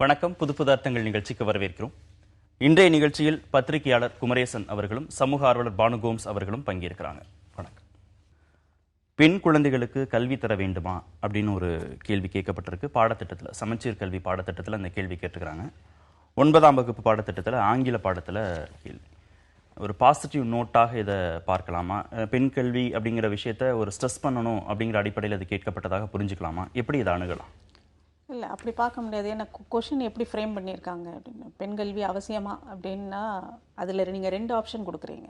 வணக்கம். புது புது அர்த்தங்கள் நிகழ்ச்சிக்கு வரவேற்கிறோம். இன்றைய நிகழ்ச்சியில் பத்திரிகையாளர் குமரேசன் அவர்களும் சமூக ஆர்வலர் பானு கோம்ஸ் அவர்களும் பங்கேற்கிறாங்க. வணக்கம். பெண் குழந்தைகளுக்கு கல்வி தர வேண்டுமா அப்படின்னு ஒரு கேள்வி கேட்கப்பட்டிருக்கு. பாடத்திட்டத்தில், சமச்சீர் கல்வி பாடத்திட்டத்தில் அந்த கேள்வி கேட்டுக்கிறாங்க. 9ஆம் வகுப்பு பாடத்திட்டத்தில் ஆங்கில பாடத்தில் கேள்வி. ஒரு பாசிட்டிவ் நோட்டாக இதை பார்க்கலாமா? பெண் கல்வி அப்படிங்கிற விஷயத்த ஒரு ஸ்ட்ரெஸ் பண்ணணும் அப்படிங்கிற அடிப்படையில் அது கேட்கப்பட்டதாக புரிஞ்சுக்கலாமா? எப்படி இதை அணுகலாம்? இல்லை, அப்படி பார்க்க முடியாது. ஏன்னா கொஷின் எப்படி ஃப்ரேம் பண்ணியிருக்காங்க அப்படின்னு, பெண் கல்வி அவசியமா அப்படின்னா அதில் நீங்கள் 2 ஆப்ஷன் கொடுக்குறீங்க.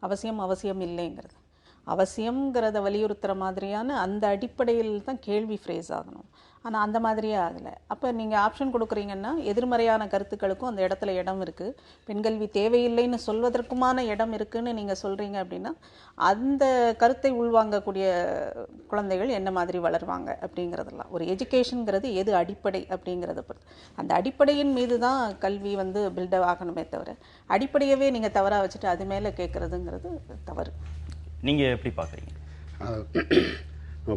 அவசியம் இல்லைங்கிறது. அவசியங்கிறத வலியுறுத்துகிற மாதிரியான அந்த அடிப்படையில் தான் கேள்வி ஃப்ரேஸ் ஆகணும். ஆனால் அந்த மாதிரியே ஆகலை. அப்போ நீங்கள் ஆப்ஷன் கொடுக்குறீங்கன்னா எதிர்மறையான கருத்துக்களுக்கும் அந்த இடத்துல இடம் இருக்குது. பெண்கல்வி தேவையில்லைன்னு சொல்வதற்குமான இடம் இருக்குதுன்னு நீங்கள் சொல்கிறீங்க அப்படின்னா அந்த கருத்தை உள்வாங்கக்கூடிய குழந்தைகள் என்ன மாதிரி வளருவாங்க அப்படிங்கிறதெல்லாம். ஒரு எஜுகேஷனுங்கிறது எது அடிப்படை அப்படிங்கிறத பொறுத்து, அந்த அடிப்படையின் மீது தான் கல்வி பில்டப் ஆகணுமே தவிர அடிப்படையவே நீங்கள் தவறாக வச்சுட்டு அது மேலே கேட்குறதுங்கிறது தவறு. நீங்கள் எப்படி பார்க்குறீங்க?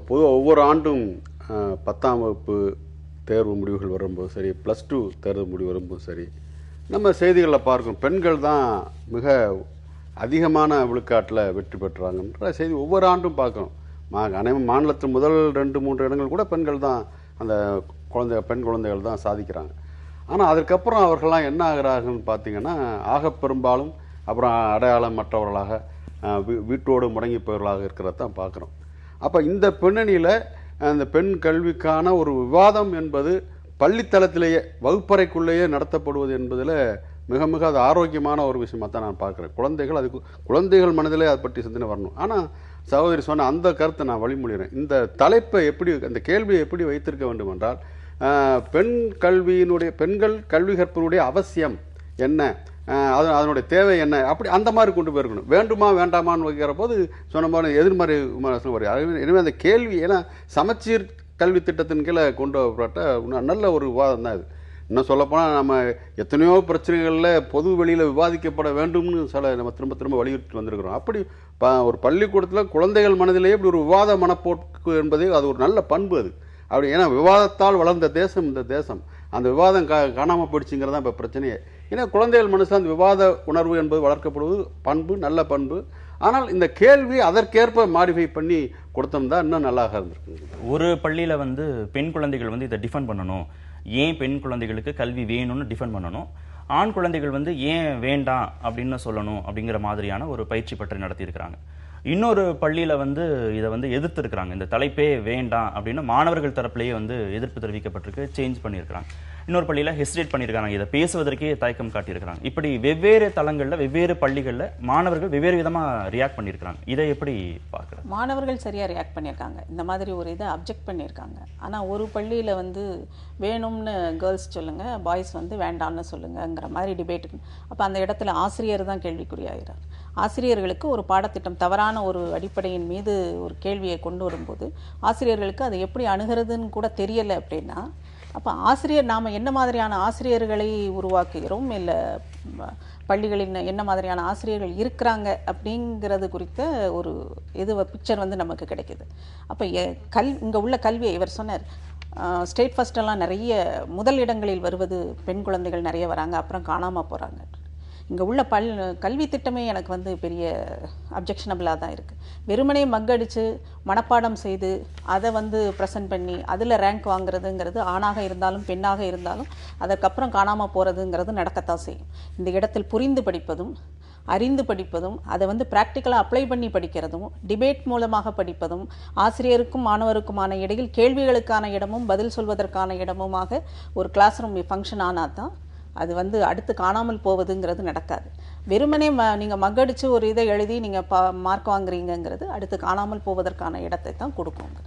பொதுவாக ஒவ்வொரு ஆண்டும் 10ஆம் வகுப்பு தேர்வு முடிவுகள் வரும்போது சரி, +2 தேர்வு முடிவு வரும்போது சரி, நம்ம செய்திகளில் பார்க்கணும் பெண்கள் தான் மிக அதிகமான விழுக்காட்டில் வெற்றி பெற்றாங்கன்ற செய்தி ஒவ்வொரு ஆண்டும் பார்க்கணும். மாநிலத்தின் முதல் 2-3 இடங்கள் கூட பெண்கள் தான், அந்த பெண் குழந்தைகள் தான் சாதிக்கிறாங்க. ஆனால் அதுக்கப்புறம் அவர்கள்லாம் என்ன ஆகிறாங்கன்னு பார்த்தீங்கன்னா, ஆக பெரும்பாலும் அப்புறம் அடையாளம் மற்றவர்களாக வீட்டோடு முடங்கி போயவர்களாக இருக்கிறத தான் பார்க்குறோம். அப்போ இந்த பின்னணியில் அந்த பெண் கல்விக்கான ஒரு விவாதம் என்பது பள்ளித்தளத்திலேயே, வகுப்பறைக்குள்ளேயே நடத்தப்படுவது என்பதில் மிக மிக அது ஆரோக்கியமான ஒரு விஷயமாக தான் நான் பார்க்குறேன். குழந்தைகள் மனதிலே அதை பற்றி சிந்தனை வரணும். ஆனால் சகோதரி சொன்ன அந்த கருத்தை நான் வழிமொழிகிறேன். இந்த தலைப்பை எப்படி, அந்த கேள்வியை எப்படி வைத்திருக்க வேண்டும் என்றால், பெண்கள் கல்வி கற்பனுடைய அவசியம் என்ன, அதனுடைய தேவை என்ன, அப்படி அந்த மாதிரி கொண்டு போயிருக்கணும். வேண்டுமா வேண்டாமான்னு வைக்கிற போது சொன்ன மாதிரி எதிர்மறை விமர்சனம் வரும். எனவே அந்த கேள்வி, ஏன்னா சமச்சீர் கல்வி திட்டத்தின் கீழே கொண்டு வரப்பட்ட நல்ல ஒரு விவாதம் தான் இது. இன்னும் சொல்லப்போனால் நம்ம எத்தனையோ பிரச்சனைகளில் பொது வெளியில் விவாதிக்கப்பட வேண்டும்னு நம்ம திரும்ப திரும்ப வலியுறுத்தி வந்திருக்கிறோம். அப்படி ஒரு பள்ளிக்கூடத்தில் குழந்தைகள் மனதிலேயே இப்படி ஒரு விவாத மனப்போக்கு என்பதே அது ஒரு நல்ல பண்பு அது. அப்படி, ஏன்னா விவாதத்தால் வளர்ந்த தேசம் இந்த தேசம். அந்த விவாதம் காணாமல் போயிடுச்சுங்கிறது தான் இப்போ பிரச்சனையே. ஏன்னா குழந்தைகள் மனசில் அந்த விவாத உணர்வு என்பது வளர்க்கப்படுவது பண்பு, நல்ல பண்பு. ஆனால் இந்த கேள்வி அதற்கேற்ப மாடிஃபை பண்ணி கொடுத்தோம்னா இன்னும் நல்லா இருந்திருக்கு. ஒரு பள்ளியில் பெண் குழந்தைகள் இதை டிஃபெண்ட் பண்ணணும், ஏன் பெண் குழந்தைகளுக்கு கல்வி வேணும்னு டிஃபெண்ட் பண்ணணும், ஆண் குழந்தைகள் ஏன் வேண்டாம் அப்படின்னு சொல்லணும் அப்படிங்கிற மாதிரியான ஒரு பயிற்சி பற்றி நடத்தியிருக்கிறாங்க. இன்னொரு பள்ளியில் இதை எதிர்த்து இருக்கிறாங்க. இந்த தலைப்பே வேண்டாம் அப்படின்னு மாணவர்கள் தரப்பிலேயே எதிர்ப்பு தெரிவிக்கப்பட்டிருக்கு, சேஞ்ச் பண்ணியிருக்கிறாங்க. இன்னொரு பள்ளியில் ஹெசிடேட் பண்ணியிருக்காங்க, இதை பேசுவதற்கே தயக்கம் காட்டியிருக்கிறாங்க. இப்படி வெவ்வேறு தளங்களில் வெவ்வேறு பள்ளிகளில் மாணவர்கள் வெவ்வேறு விதமாக ரியாக்ட் பண்ணியிருக்கிறாங்க. இதை எப்படி பார்க்குறாங்க? மாணவர்கள் சரியாக ரியாக்ட் பண்ணியிருக்காங்க, இந்த மாதிரி ஒரு இதை அப்ஜெக்ட் பண்ணியிருக்காங்க. ஆனால் ஒரு பள்ளியில் வேணும்னு கேர்ள்ஸ் சொல்லுங்கள், பாய்ஸ் வேண்டான்னு சொல்லுங்கங்கிற மாதிரி டிபேட். அப்போ அந்த இடத்துல ஆசிரியர் தான் கேள்விக்குறியாகிறார். ஆசிரியர்களுக்கு ஒரு பாடத்திட்டம் தவறான ஒரு அடிப்படையின் மீது ஒரு கேள்வியை கொண்டு வரும்போது ஆசிரியர்களுக்கு அதை எப்படி அணுகிறதுன்னு கூட தெரியலை அப்படின்னா, அப்போ நாம் என்ன மாதிரியான ஆசிரியர்களை உருவாக்குகிறோம், இல்லை பள்ளிகளின் என்ன மாதிரியான ஆசிரியர்கள் இருக்கிறாங்க அப்படிங்கிறது குறித்த ஒரு பிக்சர் நமக்கு கிடைக்கிது. அப்போ இங்கே உள்ள கல்வியை இவர் சொன்னார், ஸ்டேட் ஃபஸ்ட்டெல்லாம் நிறைய முதல் இடங்களில் வருவது பெண் குழந்தைகள் நிறைய வராங்க, அப்புறம் காணாமல் போகிறாங்க. இங்கே உள்ள கல்வி திட்டமே எனக்கு பெரிய அப்ஜெக்ஷனபிளாக தான் இருக்குது. வெறுமனே மக்கடித்து மனப்பாடம் செய்து அதை ப்ரெசென்ட் பண்ணி அதில் ரேங்க் வாங்குறதுங்கிறது ஆணாக இருந்தாலும் பெண்ணாக இருந்தாலும் அதற்கப்புறம் காணாமல் போகிறதுங்கிறது நடக்கத்தான் செய்யும். இந்த இடத்தில் புரிந்து படிப்பதும் அறிந்து படிப்பதும் அதை ப்ராக்டிக்கலாக அப்ளை பண்ணி படிக்கிறதும் டிபேட் மூலமாக படிப்பதும் ஆசிரியருக்கும் மாணவருக்குமான இடையில் கேள்விகளுக்கான இடமும் பதில் சொல்வதற்கான இடமுமாக ஒரு கிளாஸ் ரூம் ஃபங்க்ஷன் ஆனால் தான் அது அடுத்து காணாமல் போவதுங்கிறது நடக்காது. வெறுமனே நீங்கள் மக்கடிச்சு ஒரு இதை எழுதி நீங்கள் மார்க் வாங்குறீங்கிறது அடுத்து காணாமல் போவதற்கான இடத்தை தான் கொடுக்குங்க.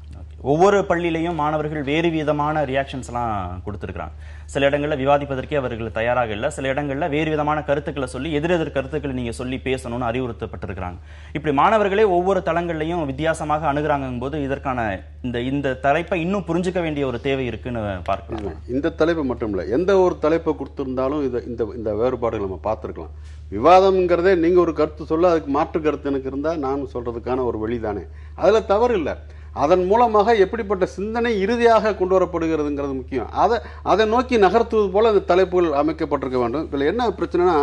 ஒவ்வொரு பள்ளியிலையும் மாணவர்கள் வேறு விதமான ரியாக்ஷன்ஸ்லாம் கொடுத்துருக்குறாங்க. சில இடங்களில் விவாதிப்பதற்கே அவர்கள் தயாராக இல்லை, சில இடங்களில் வேறு விதமான கருத்துக்களை சொல்லி எதிரெதிர் கருத்துக்களை நீங்கள் சொல்லி பேசணும்னு அறிவுறுத்தப்பட்டிருக்கிறாங்க. இப்படி மாணவர்களே ஒவ்வொரு தளங்கள்லையும் வித்தியாசமாக அணுகிறாங்கும் போது இதற்கான இந்த தலைப்பை இன்னும் புரிஞ்சுக்க வேண்டிய ஒரு தேவை இருக்குன்னு பார்க்கலாம். இந்த தலைப்பு மட்டும் இல்லை, எந்த ஒரு தலைப்பை கொடுத்துருந்தாலும் இந்த வேறுபாடுகள் நம்ம பார்த்துருக்கலாம். விவாதம்ங்கிறதே நீங்கள் ஒரு கருத்து சொல்ல அதுக்கு மாற்று கருத்து எனக்கு இருந்தால் நான் சொல்கிறதுக்கான ஒரு வழி தானே, அதில் தவறு இல்லை. அதன் மூலமாக எப்படிப்பட்ட சிந்தனை இறுதியாக கொண்டு வரப்படுகிறதுங்கிறது முக்கியம். அதை நோக்கி நகர்த்துவது போல இந்த தலைப்புகள் அமைக்கப்பட்டிருக்க வேண்டும். இதில் என்ன பிரச்சனைனா,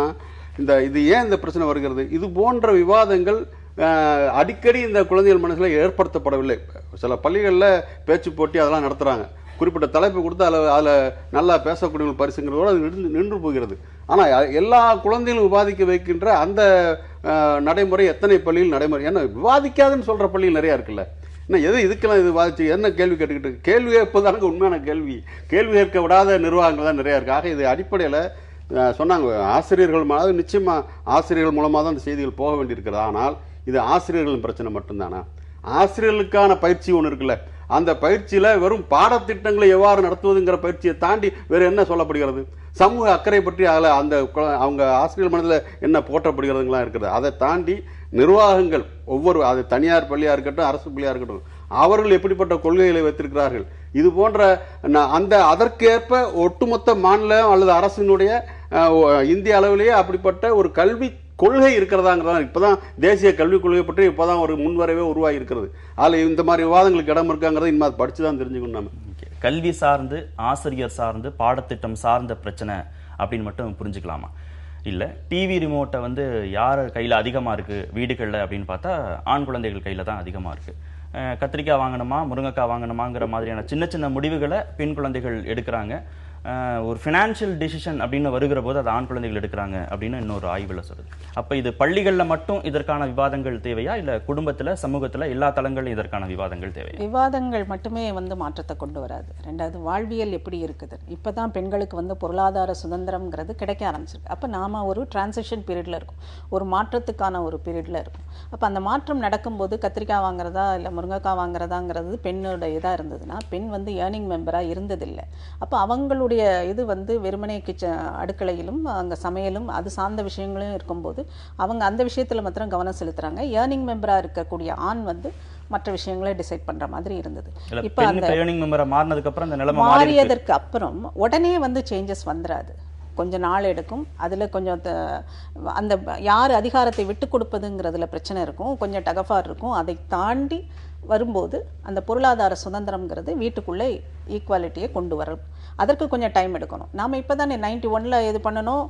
இது ஏன் இந்த பிரச்சனை வருகிறது, இது போன்ற விவாதங்கள் அடிக்கடி இந்த குழந்தைகள் மனசில் ஏற்படுத்தப்படவில்லை. சில பள்ளிகளில் பேச்சு போட்டி அதெல்லாம் நடத்துகிறாங்க, குறிப்பிட்ட தலைப்பு கொடுத்து அதில் நல்லா பேசக்கூடிய பரிசுங்கிறதோடு அது நின்று போகிறது. ஆனால் எல்லா குழந்தைகளும் விவாதிக்க வைக்கின்ற அந்த நடைமுறை எத்தனை பள்ளியில் நடைமுறை, ஏன்னா விவாதிக்காதுன்னு சொல்கிற பள்ளிகள் நிறையா இருக்குல்ல. இன்னும் இதுக்கெல்லாம் இது விவாதிச்சு என்ன கேள்வி கேட்டுக்கிட்டு, கேள்வி கேட்பதானுங்க உண்மையான கேள்வி கேட்க விடாத நிர்வாகங்கள் தான் நிறையா இருக்குது. ஆக இது அடிப்படையில் சொன்னாங்க ஆசிரியர்கள், அதாவது நிச்சயமாக ஆசிரியர்கள் மூலமாக தான் இந்த செய்திகள் போக வேண்டியிருக்கிறது. ஆனால் இது ஆசிரியர்களின் பிரச்சனை மட்டும்தானா? ஆசிரியர்களுக்கான பயிற்சி ஒன்று இருக்குல்ல, அந்த பயிற்சியில் வெறும் பாடத்திட்டங்களை எவ்வாறு நடத்துவதுங்கிற பயிற்சியை தாண்டி வேறு என்ன சொல்லப்படுகிறது? சமூக அக்கறை பற்றி அதில் அவங்க ஆசிரியர் மனதில் என்ன போற்றப்படுகிறதுங்களாம் இருக்குது. அதை தாண்டி நிர்வாகங்கள் அது தனியார் பள்ளியாக இருக்கட்டும், அரசு பள்ளியாக இருக்கட்டும், அவர்கள் எப்படிப்பட்ட கொள்கைகளை வைத்திருக்கிறார்கள், இது போன்ற அதற்கேற்ப ஒட்டுமொத்த மாநிலம் அல்லது அரசினுடைய இந்திய அளவிலேயே அப்படிப்பட்ட ஒரு கல்வி கொள்கை இருக்கிறதாங்கிறதா. இப்போதான் தேசிய கல்விக் கொள்கை பற்றி இப்போதான் ஒரு முன்வரைவே உருவாகி இருக்கிறது. அதில் இந்த மாதிரி விவாதங்களுக்கு இடம் இருக்காங்கிறத இனிமேல் படித்து தான் தெரிஞ்சுக்கணும். நம்ம கல்வி சார்ந்து, ஆசிரியர் சார்ந்து, பாடத்திட்டம் சார்ந்த பிரச்சனை அப்படின்னு மட்டும் புரிஞ்சுக்கலாமா? இல்லை டிவி ரிமோட்டை வந்து யார் கையில் அதிகமாக இருக்குது வீடுகளில் அப்படின்னு பார்த்தா ஆண் குழந்தைகள் கையில் தான் அதிகமாக இருக்குது. கத்திரிக்காய் வாங்கணுமா முருங்கைக்காய் வாங்கணுமாங்கிற மாதிரியான சின்ன சின்ன முடிவுகளை பெண் குழந்தைகள் எடுக்கிறாங்க. ஒரு ஃபினான்ஷியல் டிசிஷன் அப்படின்னு வருகிற போது அது ஆண் குழந்தைகள் எடுக்கிறாங்க அப்படின்னு இன்னொரு ஆய்வில் சொல்லுது. அப்போ இது பள்ளிகளில் மட்டும் இதற்கான விவாதங்கள் தேவையா, இல்லை குடும்பத்தில், சமூகத்தில் எல்லா தளங்களிலும் இதற்கான விவாதங்கள் தேவையா? விவாதங்கள் மட்டுமே வந்து மாற்றத்தை கொண்டு வராது. ரெண்டாவது, வாழ்வியல் எப்படி இருக்குது. இப்போ தான் பெண்களுக்கு வந்து பொருளாதார சுதந்திரம்ங்கிறது கிடைக்க ஆரம்பிச்சிருக்கு. அப்போ நாம் ஒரு டிரான்சிஷன் பீரியடில் இருக்கும், ஒரு மாற்றத்துக்கான ஒரு பீரியடில் இருக்கும். அப்போ அந்த மாற்றம் நடக்கும்போது கத்திரிக்காய் வாங்குறதா இல்லை முருங்கைக்காய் வாங்குறதாங்கிறது பெண்ணோட இதாக இருந்ததுன்னா, பெண் வந்து ஏர்னிங் மெம்பராக இருந்ததில்லை. அப்போ அவங்களுடைய இது வந்து வெறுமனே அடுக்கலையிலும் அங்கே சமையலும் அது சார்ந்த விஷயங்களும் இருக்கும்போது அவங்க அந்த விஷயத்தில் மாத்திரம் கவனம் செலுத்துறாங்க. ஏர்னிங் மெம்பராக இருக்கக்கூடிய ஆண் வந்து மற்ற விஷயங்களை டிசைட் பண்ற மாதிரி இருந்தது. இப்போ அந்த ஏர்னிங் மெம்பரா மாறினதுக்கு அப்புறம் அந்த நிலைமை மாறியதற்கு அப்புறம் உடனே வந்து சேஞ்சஸ் வந்துடாது, கொஞ்சம் நாள் எடுக்கும். அதில் கொஞ்சம் அந்த யார் அதிகாரத்தை விட்டு கொடுப்பதுங்கிறதுல பிரச்சனை இருக்கும், கொஞ்சம் டகஃபார் இருக்கும். அதை தாண்டி வரும்போது அந்த பொருளாதார சுதந்திரம்ங்கிறது வீட்டுக்குள்ளே ஈக்குவாலிட்டியை கொண்டு வரும். அதற்கு கொஞ்சம் டைம் எடுக்கணும். நாம் இப்போ தானே 91 இது பண்ணணும்,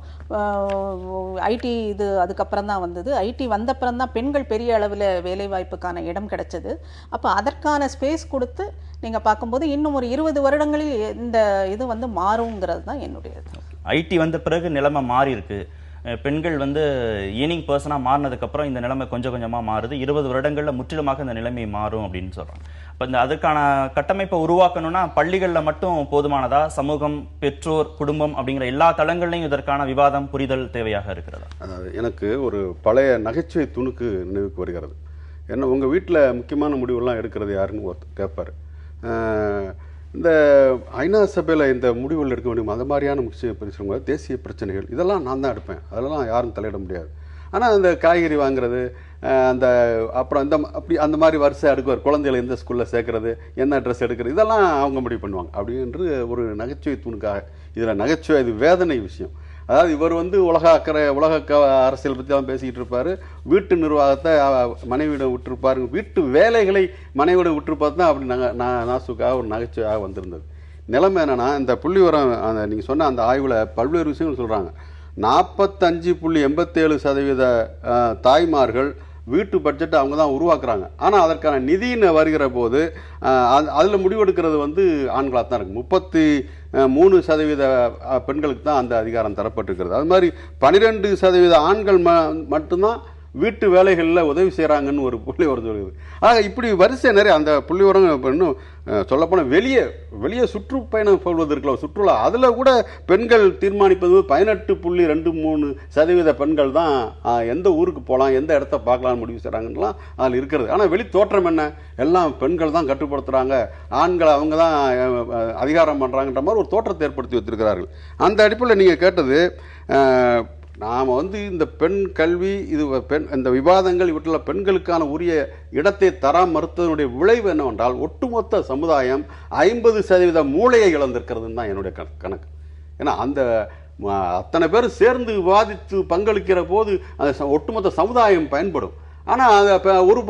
ஐடி இது அதுக்கப்புறம் தான் வந்தது. ஐடி வந்தப்புறம் தான் பெண்கள் பெரிய அளவில் வேலைவாய்ப்புக்கான இடம் கிடைச்சது. அப்போ அதற்கான ஸ்பேஸ் கொடுத்து நீங்கள் பார்க்கும்போது இன்னும் ஒரு 20 வருடங்களில் இந்த இது வந்து மாறுங்கிறது தான் என்னுடைய. ஐடி வந்த பிறகு நிலைமை மாறி இருக்கு. பெண்கள் வந்து ஏர்னிங் பர்சனாக மாறினதுக்கப்புறம் இந்த நிலைமை கொஞ்சம் கொஞ்சமாக மாறுது. 20 வருடங்களில் முற்றிலுமாக இந்த நிலைமை மாறும் அப்படின்னு சொல்கிறாங்க. இப்போ அதுக்கான கட்டமைப்பை உருவாக்கணும்னா பள்ளிகளில் மட்டும் போதுமானதா, சமூகம், பெற்றோர், குடும்பம் அப்படிங்கிற எல்லா தளங்கள்லையும் இதற்கான விவாதம், புரிதல் தேவையாக இருக்கிறதா? அதாவது எனக்கு ஒரு பழைய நகைச்சுவை துணுக்கு நினைவுக்கு வருகிறது. ஏன்னா உங்கள் வீட்டில் முக்கியமான முடிவுலாம் எடுக்கிறது யாருன்னு ஒருத்தர் கேட்பார். இந்த ஐநா சபையில் இந்த முடிவுகள் எடுக்க முடியும், அந்த மாதிரியான முக்கிய பிரச்சனைகள், தேசிய பிரச்சனைகள், இதெல்லாம் நான் தான் எடுப்பேன், அதெல்லாம் யாரும் தலையிட முடியாது. ஆனால் அந்த காய்கறி வாங்குறது, அப்புறம் அந்த மாதிரி வரிசை அடுக்குவார், குழந்தைகளை எந்த ஸ்கூலில் சேர்க்கறது, என்ன ட்ரெஸ் எடுக்கிறது, இதெல்லாம் அவங்க முடிவு பண்ணுவாங்க அப்படின்று ஒரு நகைச்சுவை துணுக்காக. இதில் நகைச்சுவை, இது வேதனை விஷயம். அதாவது இவர் வந்து உலக அரசியல் பற்றி தான் பேசிக்கிட்டு இருப்பார், வீட்டு நிர்வாகத்தை மனைவியிடம் விட்டுருப்பாரு, வீட்டு வேலைகளை மனைவியிடம் விட்டுருப்பாரு தான் அப்படி நாசுக்காக ஒரு நகைச்சுவையாக வந்திருந்தது. நிலைமை என்னென்னா, இந்த புள்ளிவரம் நீங்கள் சொன்ன அந்த ஆய்வில் பல்வேறு விஷயங்கள் சொல்கிறாங்க. 45.87% தாய்மார்கள் வீட்டு பட்ஜெட்டை அவங்க தான் உருவாக்குறாங்க. ஆனால் அதற்கான நிதின்னு வருகிற போது அதில் முடிவெடுக்கிறது வந்து ஆண்களாக தான் இருக்குது. 33% பெண்களுக்கு தான் அந்த அதிகாரம் தரப்பட்டிருக்கிறது. அது மாதிரி 12% ஆண்கள் மட்டும்தான் வீட்டு வேலைகளில் உதவி செய்கிறாங்கன்னு ஒரு புள்ளி வரம் சொல்லுது. ஆக இப்படி வரிசை நிறைய அந்த புள்ளி வரம். இன்னும் சொல்லப்போனால் வெளியே சுற்றுப்பயணம் சொல்வதற்குள்ள சுற்றுலா, அதில் கூட பெண்கள் தீர்மானிப்பது 18.23% பெண்கள் தான் எந்த ஊருக்கு போகலாம், எந்த இடத்த பார்க்கலாம்னு முடிவு செய்கிறாங்கலாம் அதில் இருக்கிறது. ஆனால் வெளி தோற்றம் என்ன, எல்லாம் பெண்கள் தான் கட்டுப்படுத்துகிறாங்க, ஆண்கள் அவங்க தான் அதிகாரம் பண்ணுறாங்கன்ற மாதிரி ஒரு தோற்றத்தை ஏற்படுத்தி வச்சிருக்கிறார்கள். அந்த அடிப்படையில் நீங்கள் கேட்டது, நாம் வந்து இந்த பெண் கல்வி, இந்த விவாதங்கள் இவற்றில் பெண்களுக்கான உரிய இடத்தை தர மறுத்ததனுடைய விளைவு என்னவென்றால், ஒட்டுமொத்த சமுதாயம் 50% மூளையை இழந்திருக்கிறதுன்னு தான் என்னுடைய கணக்கு. ஏன்னா அத்தனை பேர் சேர்ந்து விவாதித்து பங்களிக்கிற போது அந்த ஒட்டுமொத்த சமுதாயம் பயன்படும். ஆனால் ஒரு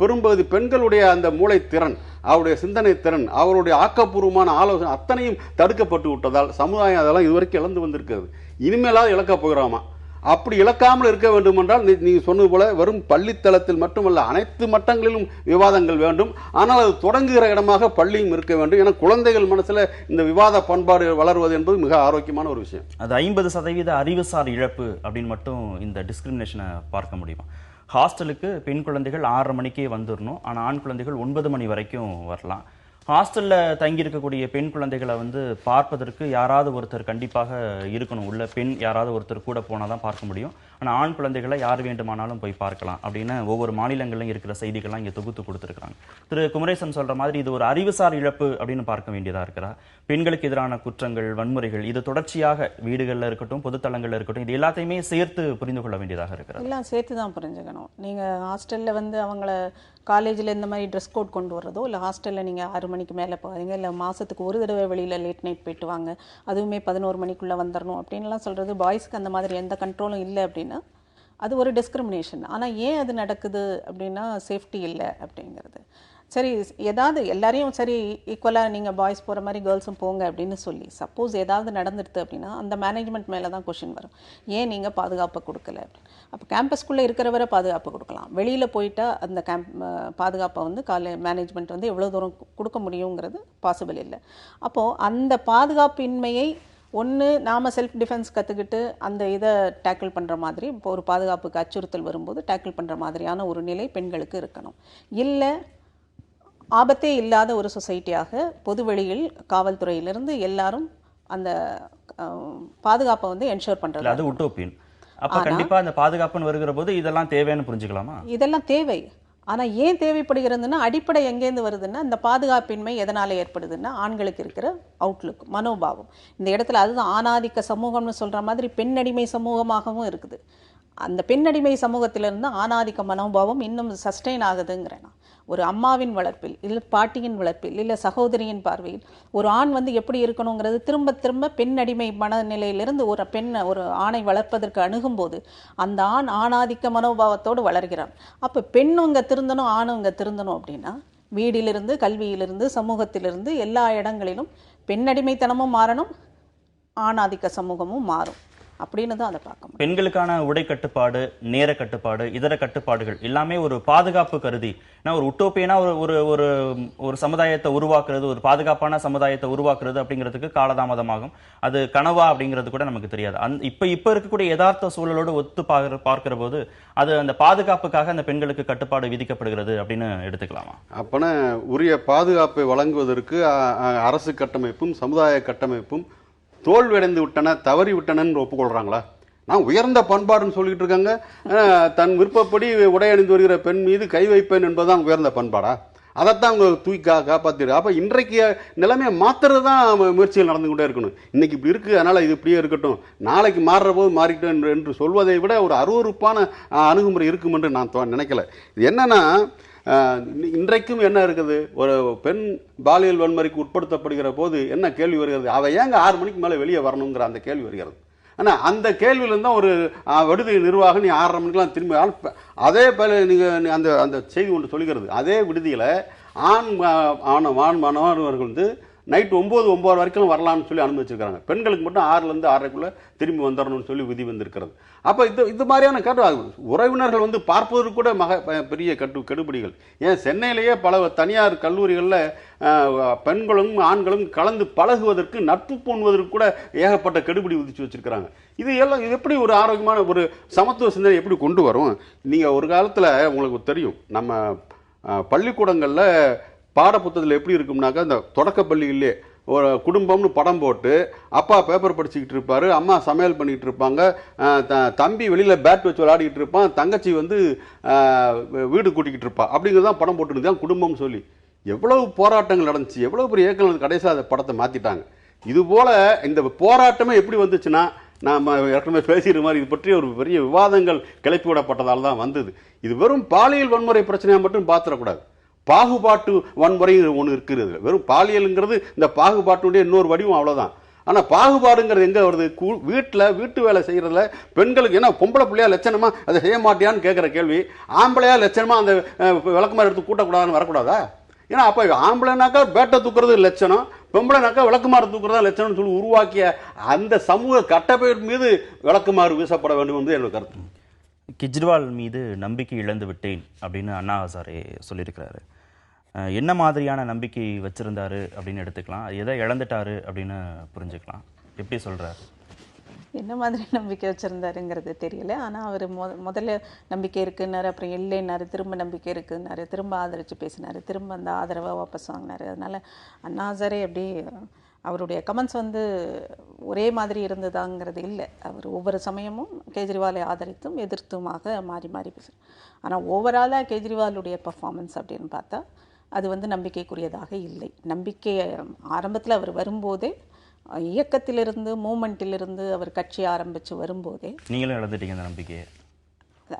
பெரும்பகுதி பெண்களுடைய அந்த மூளை திறன், அவருடைய சிந்தனை திறன், அவருடைய ஆக்கப்பூர்வமான ஆலோசனை அத்தனையும் தடுக்கப்பட்டு விட்டதால் சமுதாயம் அதெல்லாம் இதுவரைக்கும் இழந்து வந்திருக்கிறது. இனிமேலாவது இழக்க போகிறோமா? அப்படி இழக்காமல் இருக்க வேண்டும் என்றால் நீங்க சொன்னது போல வெறும் பள்ளித்தளத்தில் மட்டுமல்ல, அனைத்து மட்டங்களிலும் விவாதங்கள் வேண்டும். ஆனால் அது தொடங்குகிற இடமாக பள்ளியும் இருக்க வேண்டும். ஏன்னா குழந்தைகள் மனசுல இந்த விவாத பண்பாடு வளர்வது என்பது மிக ஆரோக்கியமான ஒரு விஷயம். அது 50% அறிவுசார் இழப்பு அப்படின்னு மட்டும் இந்த டிஸ்கிரிமினேஷனை பார்க்க முடியுமா? ஹாஸ்டலுக்கு பெண் குழந்தைகள் 6:30 மணிக்கே வந்துடணும், ஆனால் ஆண் குழந்தைகள் 9 மணி வரைக்கும் வரலாம். ஹாஸ்டலில் தங்கியிருக்கக்கூடிய பெண் குழந்தைகளை வந்து பார்ப்பதற்கு யாராவது ஒருத்தர் கண்டிப்பாக இருக்கணும். உள்ள பெண் யாராவது ஒருத்தர் கூட போனால் தான் பார்க்க முடியும். ஆனால் ஆண் குழந்தைகளை யார் வேண்டுமானாலும் போய் பார்க்கலாம் அப்படின்னு ஒவ்வொரு மாநிலங்களிலும் இருக்கிற செய்திகள்லாம் இங்கே தொகுத்து கொடுத்துருக்காங்க. திரு குமரேசன் சொல்கிற மாதிரி இது ஒரு அறிவுசார் இழப்பு அப்படின்னு பார்க்க வேண்டியதாக இருக்கிறா. பெண்களுக்கு எதிரான குற்றங்கள், வன்முறைகள் இது தொடர்ச்சியாக வீடுகளில் இருக்கட்டும், பொதுத்தளங்களில் இருக்கட்டும், இது எல்லாத்தையுமே சேர்த்து புரிந்து கொள்ள வேண்டியதாக இருக்கிறது. எல்லாம் சேர்த்து தான் புரிஞ்சுக்கணும். நீங்கள் ஹாஸ்டலில் வந்து அவங்கள காலேஜில் இந்த மாதிரி ட்ரெஸ் கோட் கொண்டு வர்றதோ, இல்லை ஹாஸ்டலில் நீங்கள் 6 மணிக்கு மேலே போகாதீங்க, இல்லை மாதத்துக்கு ஒரு தடவை வெளியில் லேட் நைட் போயிட்டு வாங்க, அதுவுமே 11 மணிக்குள்ளே வந்துடணும் அப்படின்லாம் சொல்கிறது, பாய்ஸ்க்கு அந்த மாதிரி எந்த கண்ட்ரோலும் இல்லை அப்படின்னா அது ஒரு டிஸ்கிரிமினேஷன். ஆனால் ஏன் அது நடக்குது அப்படின்னா சேஃப்டி இல்லை அப்படிங்கிறது. சரி, ஏதாவது எல்லாரையும் சரி ஈக்குவலாக நீங்கள் பாய்ஸ் போகிற மாதிரி கேர்ள்ஸும் போங்க அப்படின்னு சொல்லி சப்போஸ் ஏதாவது நடந்துடுது அப்படின்னா அந்த மேனேஜ்மெண்ட் மேலே தான் கொஷின் வரும். ஏன் நீங்கள் பாதுகாப்பை கொடுக்கல? அப்போ கேம்பஸ்குள்ளே இருக்கிறவரை பாதுகாப்பு கொடுக்கலாம், வெளியில் போயிட்டா அந்த பாதுகாப்பை வந்து மேனேஜ்மெண்ட் வந்து எவ்வளோ தூரம் கொடுக்க முடியுங்கிறது பாசிபிள் இல்லை. அப்போது அந்த பாதுகாப்பின்மையை ஒன்று நாம் செல்ஃப் டிஃபென்ஸ் கற்றுக்கிட்டு அந்த இதை டேக்கிள் பண்ணுற மாதிரி, இப்போ ஒரு பாதுகாப்புக்கு அச்சுறுத்தல் வரும்போது டேக்கிள் பண்ணுற மாதிரியான ஒரு நிலை பெண்களுக்கு இருக்கணும். இல்லை ஆபத்தே இல்லாத ஒரு சொசைட்டியாக பொதுவெளியில் காவல்துறையிலிருந்து எல்லாரும் அந்த பாதுகாப்பை வந்து என்ஷூர் பண்ணுறது, அது உட்டோப்பியன். அப்போ கண்டிப்பாக அந்த பாதுகாப்புன்னு வருகிற போது இதெல்லாம் தேவைன்னு புரிஞ்சுக்கலாமா? இதெல்லாம் தேவை. ஆனால் ஏன் தேவைப்படுகிறதுன்னா அடிப்படை எங்கேருந்து வருதுன்னா இந்த பாதுகாப்பின்மை எதனால் ஏற்படுதுன்னா ஆண்களுக்கு இருக்கிற அவுட்லுக், மனோபாவம். இந்த இடத்துல அதுதான் ஆணாதிக்க சமூகம்னு சொல்கிற மாதிரி பெண்ணடிமை சமூகமாகவும் இருக்குது. அந்த பெண்ணடிமை சமூகத்திலிருந்து ஆணாதிக்க மனோபாவம் இன்னும் சஸ்டெயின் ஆகுதுங்கிறேன். ஒரு அம்மாவின் வளர்ப்பில், இல்லை பாட்டியின் வளர்ப்பில், இல்லை சகோதரியின் பார்வையில் ஒரு ஆண் வந்து எப்படி இருக்கணுங்கிறது திரும்ப திரும்ப பெண்ணடிமை மனநிலையிலிருந்து ஒரு ஆணை வளர்ப்பதற்கு அணுகும்போது அந்த ஆண் ஆணாதிக்க மனோபாவத்தோடு வளர்கிறான். அப்போ பெண்ணும் இங்கே திருந்தணும், ஆணும் இங்கே திருந்தணும் அப்படின்னா வீடிலிருந்து, கல்வியிலிருந்து, சமூகத்திலிருந்து எல்லா இடங்களிலும் பெண்ணடிமைத்தனமும் மாறணும், ஆணாதிக்க சமூகமும் மாறும் அப்படின்னு தான் அதை பார்க்கணும். பெண்களுக்கான உடை கட்டுப்பாடு, நேர கட்டுப்பாடு, இதர கட்டுப்பாடுகள் எல்லாமே ஒரு பாதுகாப்பு கருதி, ஒரு உட்டோப்பியனா ஒரு ஒரு ஒரு சமுதாயத்தை உருவாக்குறது, ஒரு பாதுகாப்பான சமுதாயத்தை உருவாக்குறது அப்படிங்கிறதுக்கு காலதாமதமாகும். அது கனவா அப்படிங்கிறது கூட நமக்கு தெரியாது. இப்ப இருக்கக்கூடிய யதார்த்த சூழலோடு ஒத்து பார்க்கிற போது அது அந்த பாதுகாப்புக்காக அந்த பெண்களுக்கு கட்டுப்பாடு விதிக்கப்படுகிறது அப்படின்னு எடுத்துக்கலாமா? அப்பனா உரிய பாதுகாப்பை வழங்குவதற்கு அரசு கட்டமைப்பும் சமுதாய கட்டமைப்பும் தோல்வியடைந்து விட்டன, தவறி விட்டனன்னு ஒப்புக்கொள்றாங்களா? நான் உயர்ந்த பண்பாடுன்னு சொல்லிட்டு இருக்காங்க. தன் விருப்பப்படி உடை அணிந்து வருகிற பெண் மீது கை வைப்பேன் என்பதுதான் உயர்ந்த பண்பாடா? அதைத்தான் அவங்க தூக்கி காப்பாற்றிரு. அப்போ இன்றைக்கு நிலைமையை மாற்றுறது தான் முயற்சிகள் நடந்து கொண்டே இருக்கணும். இன்னைக்கு இப்படி இருக்குது, அதனால் இது இப்படியே இருக்கட்டும், நாளைக்கு மாறுற போது மாறிட்டோம் என்று சொல்வதை விட ஒரு அருவருப்பான அணுகுமுறை இருக்கும் என்று நான் நினைக்கல. இது என்னன்னா, இன்றைக்கும் என்ன இருக்குது, ஒரு பெண் பாலியல் வன்முறைக்கு உட்படுத்தப்படுகிற போது என்ன கேள்வி வருகிறது? அவள் ஏங்க 6 மணிக்கு மேலே வெளியே வரணுங்கிற அந்த கேள்வி வருகிறது. ஆனால் அந்த கேள்வியிலிருந்து தான் ஒரு விடுதி நிர்வாகம் நீ 6:30 மணிக்கெலாம் திரும்பி அதே போல நீங்கள் அந்த அந்த செய்தி ஒன்று சொல்கிறது. அதே விடுதியில் மாணவர்கள் வந்து நைட் 9 வரைக்கும் வரலாம்னு சொல்லி அனுமதிச்சிருக்காங்க. பெண்களுக்கு மட்டும் 6லேருந்து 6:30க்குள்ளே திரும்பி வந்துடணும்னு சொல்லி விதி வந்திருக்கிறது. அப்போ இது மாதிரியான உறவினர்கள் வந்து பார்ப்பதற்கு கூட பெரிய கெடுபிடிகள். ஏன் சென்னையிலேயே பல தனியார் கல்லூரிகளில் பெண்களும் ஆண்களும் கலந்து பழகுவதற்கு, நட்பு பூணுவதற்கு கூட ஏகப்பட்ட கெடுபிடி விதிச்சு வச்சிருக்கிறாங்க. இது எப்படி ஒரு ஆரோக்கியமான ஒரு சமத்துவ சிந்தனை எப்படி கொண்டு வரும்? நீங்கள் ஒரு காலத்தில் உங்களுக்கு தெரியும், நம்ம பள்ளிக்கூடங்களில் பாடப்புத்தகத்தில் எப்படி இருக்கும்னாக்கா, இந்த தொடக்க பள்ளிகளிலே ஒரு குடும்பம்னு படம் போட்டு அப்பா பேப்பர் படிச்சுக்கிட்டு இருப்பாரு, அம்மா சமையல் பண்ணிக்கிட்டு இருப்பாங்க, தம்பி வெளியில் பேட் வச்சு விளையாடிக்கிட்டு இருப்பான், தங்கச்சி வந்து வீடு கூட்டிக்கிட்டு இருப்பா, அப்படிங்கிறதான் படம் போட்டுருந்து தான் குடும்பம்னு சொல்லி எவ்வளவு போராட்டங்கள் நடந்துச்சு, எவ்வளவு பெரிய இயக்கம். கடைசியாக அந்த படத்தை மாற்றிட்டாங்க. இதுபோல் இந்த போராட்டமே எப்படி வந்துச்சுன்னா, நாம் ஏற்கனவே பேசுகிற மாதிரி இது பற்றி ஒரு பெரிய விவாதங்கள் கிளப்பி விடப்பட்டதால் தான் வந்தது. இது வெறும் பாலியல் வன்முறை பிரச்சனையாக மட்டும் பார்த்துடக்கூடாது. பாகுபாட்டு வன்முறை ஒன்று இருக்கிறது. வெறும் பாலியலுங்கிறது இந்த பாகுபாட்டுடைய இன்னொரு வடிவம், அவ்வளோதான். ஆனால் பாகுபாடுங்கிறது எங்கே வருது? வீட்டு வேலை செய்கிறதுல பெண்களுக்கு என்ன பொம்பளை பிள்ளையா லட்சணமா அதை செய்ய மாட்டியான்னு கேட்குற கேள்வி, ஆம்பளையா லட்சணமா அந்த விளக்குமாறு எடுத்து கூட்டக்கூடாதுன்னு வரக்கூடாதா? ஏன்னா அப்போ ஆம்பளைனாக்கா பேட்டை தூக்குறது லட்சணம், பொம்பளைனாக்கா விளக்குமாறு தூக்குறதா லட்சணம்னு சொல்லி உருவாக்கிய அந்த சமூக கட்டமைப்பு மீது விளக்குமாறு வீசப்பட வேண்டும் என்று என்னோட கருத்து. கெஜ்ரிவால் மீது நம்பிக்கை இழந்து விட்டேன் அப்படின்னு அண்ணா ஹசாரே சொல்லியிருக்கிறாரு. என்ன மாதிரியான நம்பிக்கை வச்சிருந்தாரு அப்படின்னு எடுத்துக்கலாம், எதை இழந்துட்டாரு அப்படின்னு புரிஞ்சுக்கலாம். எப்படி சொல்றாரு? என்ன மாதிரி நம்பிக்கை வச்சுருந்தாருங்கிறது தெரியல. ஆனால் அவர் முதல்ல நம்பிக்கை இருக்குன்னாரு, அப்புறம் இல்லைன்னாரு, திரும்ப நம்பிக்கை இருக்குன்னாரு, திரும்ப ஆதரித்து பேசினார், திரும்ப அந்த ஆதரவை வாபஸ் வாங்கினார். அதனால் அண்ணா ஹசாரே அப்படி அவருடைய கமெண்ட்ஸ் வந்து ஒரே மாதிரி இருந்ததாங்கிறது இல்லை. அவர் ஒவ்வொரு சமயமும் கெஜ்ரிவாலை ஆதரித்தும் எதிர்த்துமாக மாறி மாறி பேசுகிறார். ஆனால் ஓவராலாக கெஜ்ரிவாலுடைய பர்ஃபார்மன்ஸ் அப்படின்னு பார்த்தா அது வந்து நம்பிக்கைக்குரியதாக இல்லை. நம்பிக்கை ஆரம்பத்தில் அவர் வரும்போதே, இயக்கத்திலிருந்து மூமெண்ட்டிலிருந்து அவர் கட்சி ஆரம்பித்து வரும்போதே நீங்களும் இழந்துட்டீங்க அந்த நம்பிக்கையை?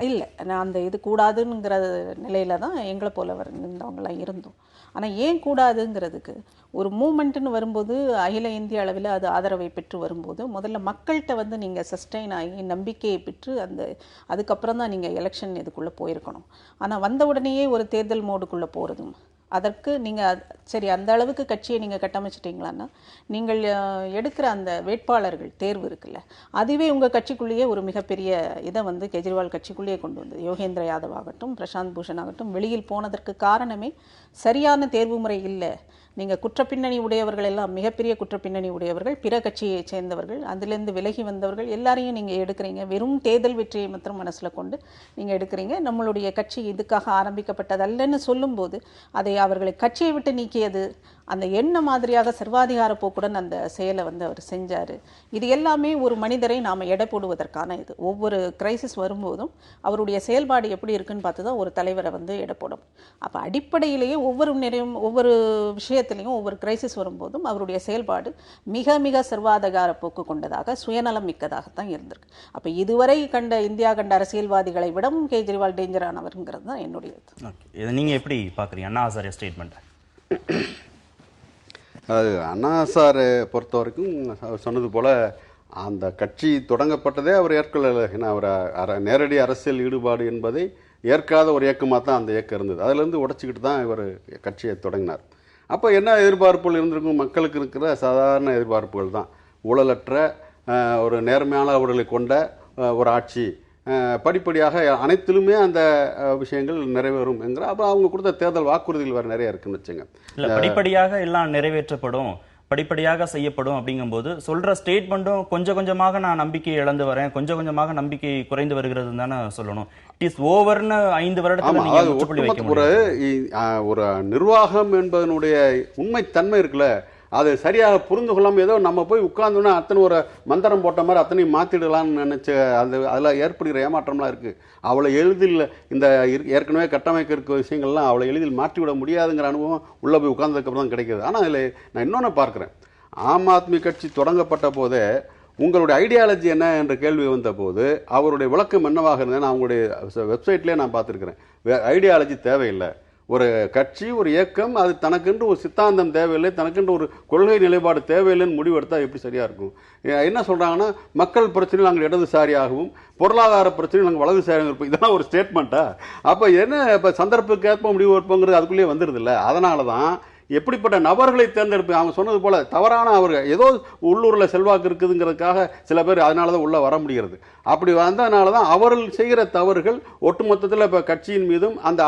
இல்லை, நான் அந்த இது கூடாதுங்கிற நிலையில தான் எங்களை போல இருந்தவங்களாம் இருந்தோம். ஆனால் ஏன் கூடாதுங்கிறதுக்கு ஒரு மூமெண்ட்டுன்னு வரும்போது, அகில இந்திய அளவில் அது ஆதரவை பெற்று வரும்போது முதல்ல மக்கள்கிட்ட வந்து நீங்கள் சஸ்டெயின் ஆகி நம்பிக்கையை பெற்று அதுக்கப்புறம் தான் நீங்கள் எலெக்ஷன் இதுக்குள்ளே போயிருக்கணும். ஆனால் வந்த உடனேயே ஒரு தேர்தல் மோடுக்குள்ளே போகிறதும், அதற்கு நீங்கள் சரி அந்த அளவுக்கு கட்சியை நீங்கள் கட்டமைச்சிட்டிங்களான்னா நீங்கள் எடுக்கிற அந்த வேட்பாளர்கள் தேர்வு இருக்குல்ல, அதுவே உங்கள் கட்சிக்குள்ளேயே ஒரு மிகப்பெரிய இதை வந்து கெஜ்ரிவால் கட்சிக்குள்ளேயே கொண்டு வந்தது. யோகேந்திர யாதவ் ஆகட்டும், பிரசாந்த் பூஷன் ஆகட்டும் வெளியில் போனதற்கு காரணமே சரியான தேர்வு முறை இல்லை. நீங்கள் குற்றப்பின்னணி உடையவர்கள் எல்லாம் மிகப்பெரிய குற்றப்பின்னணி உடையவர்கள், பிற கட்சியை சேர்ந்தவர்கள், அதிலிருந்து விலகி வந்தவர்கள் எல்லாரையும் நீங்கள் எடுக்கிறீங்க. வெறும் தேர்தல் வெற்றியை மாத்திரம் மனசில் கொண்டு நீங்கள் எடுக்கிறீங்க. நம்மளுடைய கட்சி இதுக்காக ஆரம்பிக்கப்பட்டதல்லன்னு சொல்லும்போது அதை அவர்களை கட்சியை விட்டு நீக்கியது, அந்த என்ன மாதிரியாக சர்வாதிகார போக்குடன் அந்த செயலை வந்து அவர் செஞ்சார். இது எல்லாமே ஒரு மனிதரை நாம் எடை போடுவதற்கான இது. ஒவ்வொரு கிரைசிஸ் வரும்போதும் அவருடைய செயல்பாடு எப்படி இருக்குன்னு பார்த்து தான் ஒரு தலைவரை வந்து எடை போடும். அப்போ அடிப்படையிலேயே ஒவ்வொரு விஷயத்திலையும் ஒவ்வொரு கிரைசிஸ் வரும்போதும் அவருடைய செயல்பாடு மிக மிக சர்வாதிகார போக்கு கொண்டதாக, சுயநலம் மிக்கதாகத்தான் இருந்திருக்கு. அப்போ இதுவரை இந்தியா கண்ட அரசியல்வாதிகளை விடவும் கெஜ்ரிவால் டேஞ்சரானவருங்கிறது தான் என்னுடைய இதை நீங்கள் எப்படி பார்க்குறீங்க அண்ணா ஹசாரே ஸ்டேட்மெண்ட்? அது அண்ணா ஹசாரை பொறுத்த வரைக்கும் அவர் சொன்னது போல் அந்த கட்சி தொடங்கப்பட்டதே அவர் ஏற்கொள்ள. ஏன்னா அவர் நேரடி அரசியல் ஈடுபாடு என்பதை ஏற்காத ஒரு இயக்கமாக தான் அந்த இயக்கம் இருந்தது. அதிலேருந்து உடைச்சிக்கிட்டு தான் இவர் கட்சியை தொடங்கினார். அப்போ என்ன எதிர்பார்ப்புகள் இருந்திருக்கும்? மக்களுக்கு இருக்கிற சாதாரண எதிர்பார்ப்புகள் தான். ஊழலற்ற ஒரு நேர்மையான அவர்களை கொண்ட ஒரு ஆட்சி, படிப்படியாக அனைத்திலுமே அந்த விஷயங்கள் நிறைவேறும் என்கிற. அப்போ அவங்க கொடுத்த தேர்தல் வாக்குறுதிகள் வேறு நிறைய இருக்குன்னு வச்சுங்க. இல்லை, படிப்படியாக எல்லாம் நிறைவேற்றப்படும், படிப்படியாக செய்யப்படும் அப்படிங்கும்போது சொல்ற ஸ்டேட்மெண்ட்டும் கொஞ்சம் கொஞ்சமாக நான் நம்பிக்கை இழந்து வரேன், கொஞ்சம் கொஞ்சமாக நம்பிக்கை குறைந்து வருகிறது தானே சொல்லணும். இட் இஸ் ஓவர்னு 5 வருடத்துல ஒரு நிர்வாகம் என்பதனுடைய உண்மைத்தன்மை இருக்குல்ல, அது சரியாக புரிந்து கொள்ளாமல் ஏதோ நம்ம போய் உட்கார்ந்தோன்னா அத்தனை ஒரு மந்திரம் போட்ட மாதிரி அத்தனையும் மாற்றிடலான்னு நினச்ச அதில் ஏற்படுகிற ஏமாற்றம்லாம் இருக்குது. அவளை எளிதில் இந்த ஏற்கனவே கட்டமைக்க இருக்க விஷயங்கள்லாம் அவளை எளிதில் மாற்றிவிட முடியாதுங்கிற அனுபவம் உள்ளே போய் உட்கார்ந்ததுக்கப்புறம் தான் கிடைக்கிது. ஆனால் அதில் நான் இன்னொன்று பார்க்குறேன். ஆம் ஆத்மி கட்சி தொடங்கப்பட்ட போதே உங்களுடைய ஐடியாலஜி என்ன என்ற கேள்வி வந்த போது அவருடைய விளக்கம் என்னவாக இருந்தேன் நான் அவங்களுடைய வெப்சைட்லேயே நான் பார்த்துருக்கிறேன். ஐடியாலஜி தேவையில்லை, ஒரு கட்சி ஒரு இயக்கம் அது தனக்கென்று ஒரு சித்தாந்தம் தேவையில்லை, தனக்கென்று ஒரு கொள்கை நிலைப்பாடு தேவையில்லைன்னு முடிவெடுத்தால் எப்படி சரியாக இருக்கும்? என்ன சொல்கிறாங்கன்னா, மக்கள் பிரச்சனையில் நாங்கள் இடதுசாரியாகவும் பொருளாதார பிரச்சனையில் நாங்கள் வலதுசாரியாக இருப்போம். இதெல்லாம் ஒரு ஸ்டேட்மெண்ட்டா? அப்போ என்ன, இப்போ சந்தர்ப்பத்துக்கு ஏற்ப முடிவு எடுப்போங்கிறது அதுக்குள்ளேயே வந்துடுது இல்லை. அதனால தான் எப்படிப்பட்ட நபர்களை தேர்ந்தெடுப்பேன். அவங்க சொன்னது போல தவறான அவர்கள் ஏதோ உள்ளூரில் செல்வாக்கு இருக்குதுங்கிறதுக்காக சில பேர் அதனால தான் உள்ளே வர முடிகிறது. அப்படி வந்ததுனால தான் அவர்கள் செய்கிற தவறுகள் ஒட்டுமொத்தத்தில் இப்போ கட்சியின் மீதும் அந்த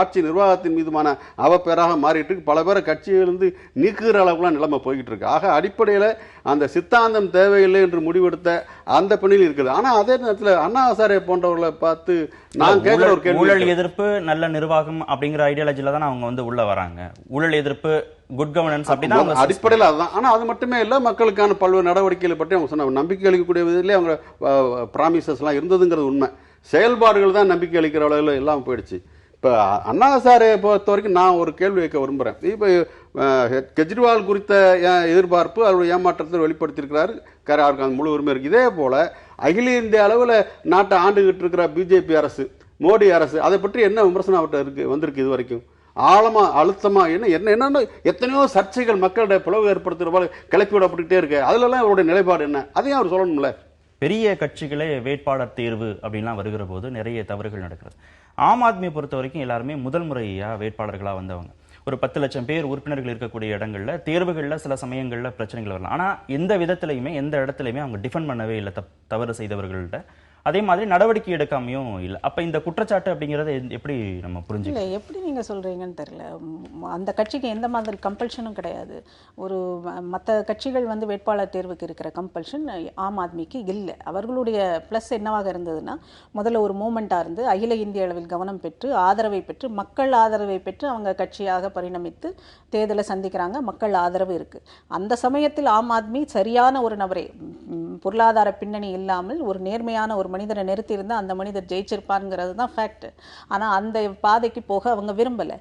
ஆட்சி நிர்வாகத்தின் மீதுமான அவப்பேராக மாறிட்டு இருக்கு. பல பேரை கட்சியிலிருந்து நீக்குகிற அளவுக்குலாம் நிலைமை போய்கிட்டு இருக்கு. ஆக அடிப்படையில் அந்த சித்தாந்தம் தேவையில்லை என்று முடிவெடுத்த அந்த பணியில் இருக்குது. ஆனால் அதே நேரத்தில் அண்ணா ஹசாரே போன்றவர்களை பார்த்து நான் கேட்குற ஒரு கேள்வி, ஊழல் எதிர்ப்பு நல்ல நிர்வாகம் அப்படிங்கிற ஐடியாலஜில தான் அவங்க வந்து உள்ள வராங்க. ஊழல் எதிர்ப்பு குட் கவர்னன்ஸ் அப்படின்னா அடிப்படையில் அதுதான். ஆனால் அது மட்டுமே இல்லை, மக்களுக்கான பல்வேறு நடவடிக்கைகளை பற்றி அவங்க சொன்ன நம்பிக்கை அளிக்கக்கூடிய விதத்திலே அவங்க ப்ராமிசஸ்லாம் இருந்ததுங்கிறது உண்மை. செயல்பாடுகள் தான் நம்பிக்கை அளிக்கிற அளவில் எல்லாம் போயிடுச்சு. இப்போ அண்ணா ஹசாரே பொறுத்த வரைக்கும் நான் ஒரு கேள்வி வைக்க விரும்புகிறேன். இப்போ கெஜ்ரிவால் குறித்த எதிர்பார்ப்பு அவருடைய ஏமாற்றத்தை வெளிப்படுத்தியிருக்கிறாரு, அவருக்கு அந்த முழு உரிமை இருக்குது. இதே போல் அகில இந்திய அளவில் நாட்டை ஆண்டுகிட்டு இருக்கிற பிஜேபி அரசு, மோடி அரசு, அதை பற்றி என்ன விமர்சனம் அவர்கிட்ட வந்திருக்கு இது வரைக்கும்? ஆழமா அழுத்தமா என்னென்ன எத்தனையோ சர்ச்சைகள் மக்களுடைய பிளவு ஏற்படுத்துகிற போல கிளப்பி விடப்பட்டுக்கிட்டே இருக்கு. அதுலலாம் அவருடைய நிலைப்பாடு என்ன, அதையும் அவர் சொல்லணும்ல. பெரிய கட்சிகளே வேட்பாளர் தேர்வு அப்படின்லாம் வருகிற போது நிறைய தவறுகள் நடக்கிறது. ஆம் ஆத்மியை பொறுத்த வரைக்கும் எல்லாருமே முதல் முறையா வேட்பாளர்களா வந்தவங்க. ஒரு 10 லட்சம் பேர் உறுப்பினர்கள் இருக்கக்கூடிய இடங்கள்ல தேர்வுகள்ல சில சமயங்கள்ல பிரச்சனைகள் வரலாம். ஆனா எந்த விதத்திலையுமே எந்த இடத்துலையுமே அவங்க டிஃபெண்ட் பண்ணவே இல்லை தவறு செய்தவர்கள்ட்ட. அதே மாதிரி நடவடிக்கை எடுக்காமையும் இல்லை. அப்ப இந்த குற்றச்சாட்டு அப்படிங்கறத எப்படி நம்ம புரிஞ்சுக்கலாம்? இல்லை, எப்படி நீங்கள் சொல்கிறீங்கன்னு தெரியல. அந்த கட்சிக்கு எந்த மாதிரி கம்பல்ஷனும் கிடையாது. ஒரு மற்ற கட்சிகள் வந்து வேட்பாளர் தேர்வுக்கு இருக்கிற கம்பல்ஷன் ஆம் ஆத்மிக்கு இல்லை. அவர்களுடைய ப்ளஸ் என்னவாக இருந்ததுன்னா, முதல்ல ஒரு மூமெண்ட்டாக இருந்து அகில இந்திய அளவில் கவனம் பெற்று ஆதரவை பெற்று மக்கள் ஆதரவை பெற்று அவங்க கட்சியாக பரிணமித்து தேர்தலை சந்திக்கிறாங்க. மக்கள் ஆதரவு இருக்குது. அந்த சமயத்தில் ஆம் ஆத்மி சரியான ஒரு நபரை, பொருளாதார பின்னணி இல்லாமல் ஒரு நேர்மையான ஒரு மனிதரை நிறுத்தி இருந்தால் அந்த மனிதர் ஜெயிச்சிருப்பாருங்கிறது தான் ஃபேக்ட். ஆனால் அந்த பாதைக்கு போக அவங்க விரும்பலை.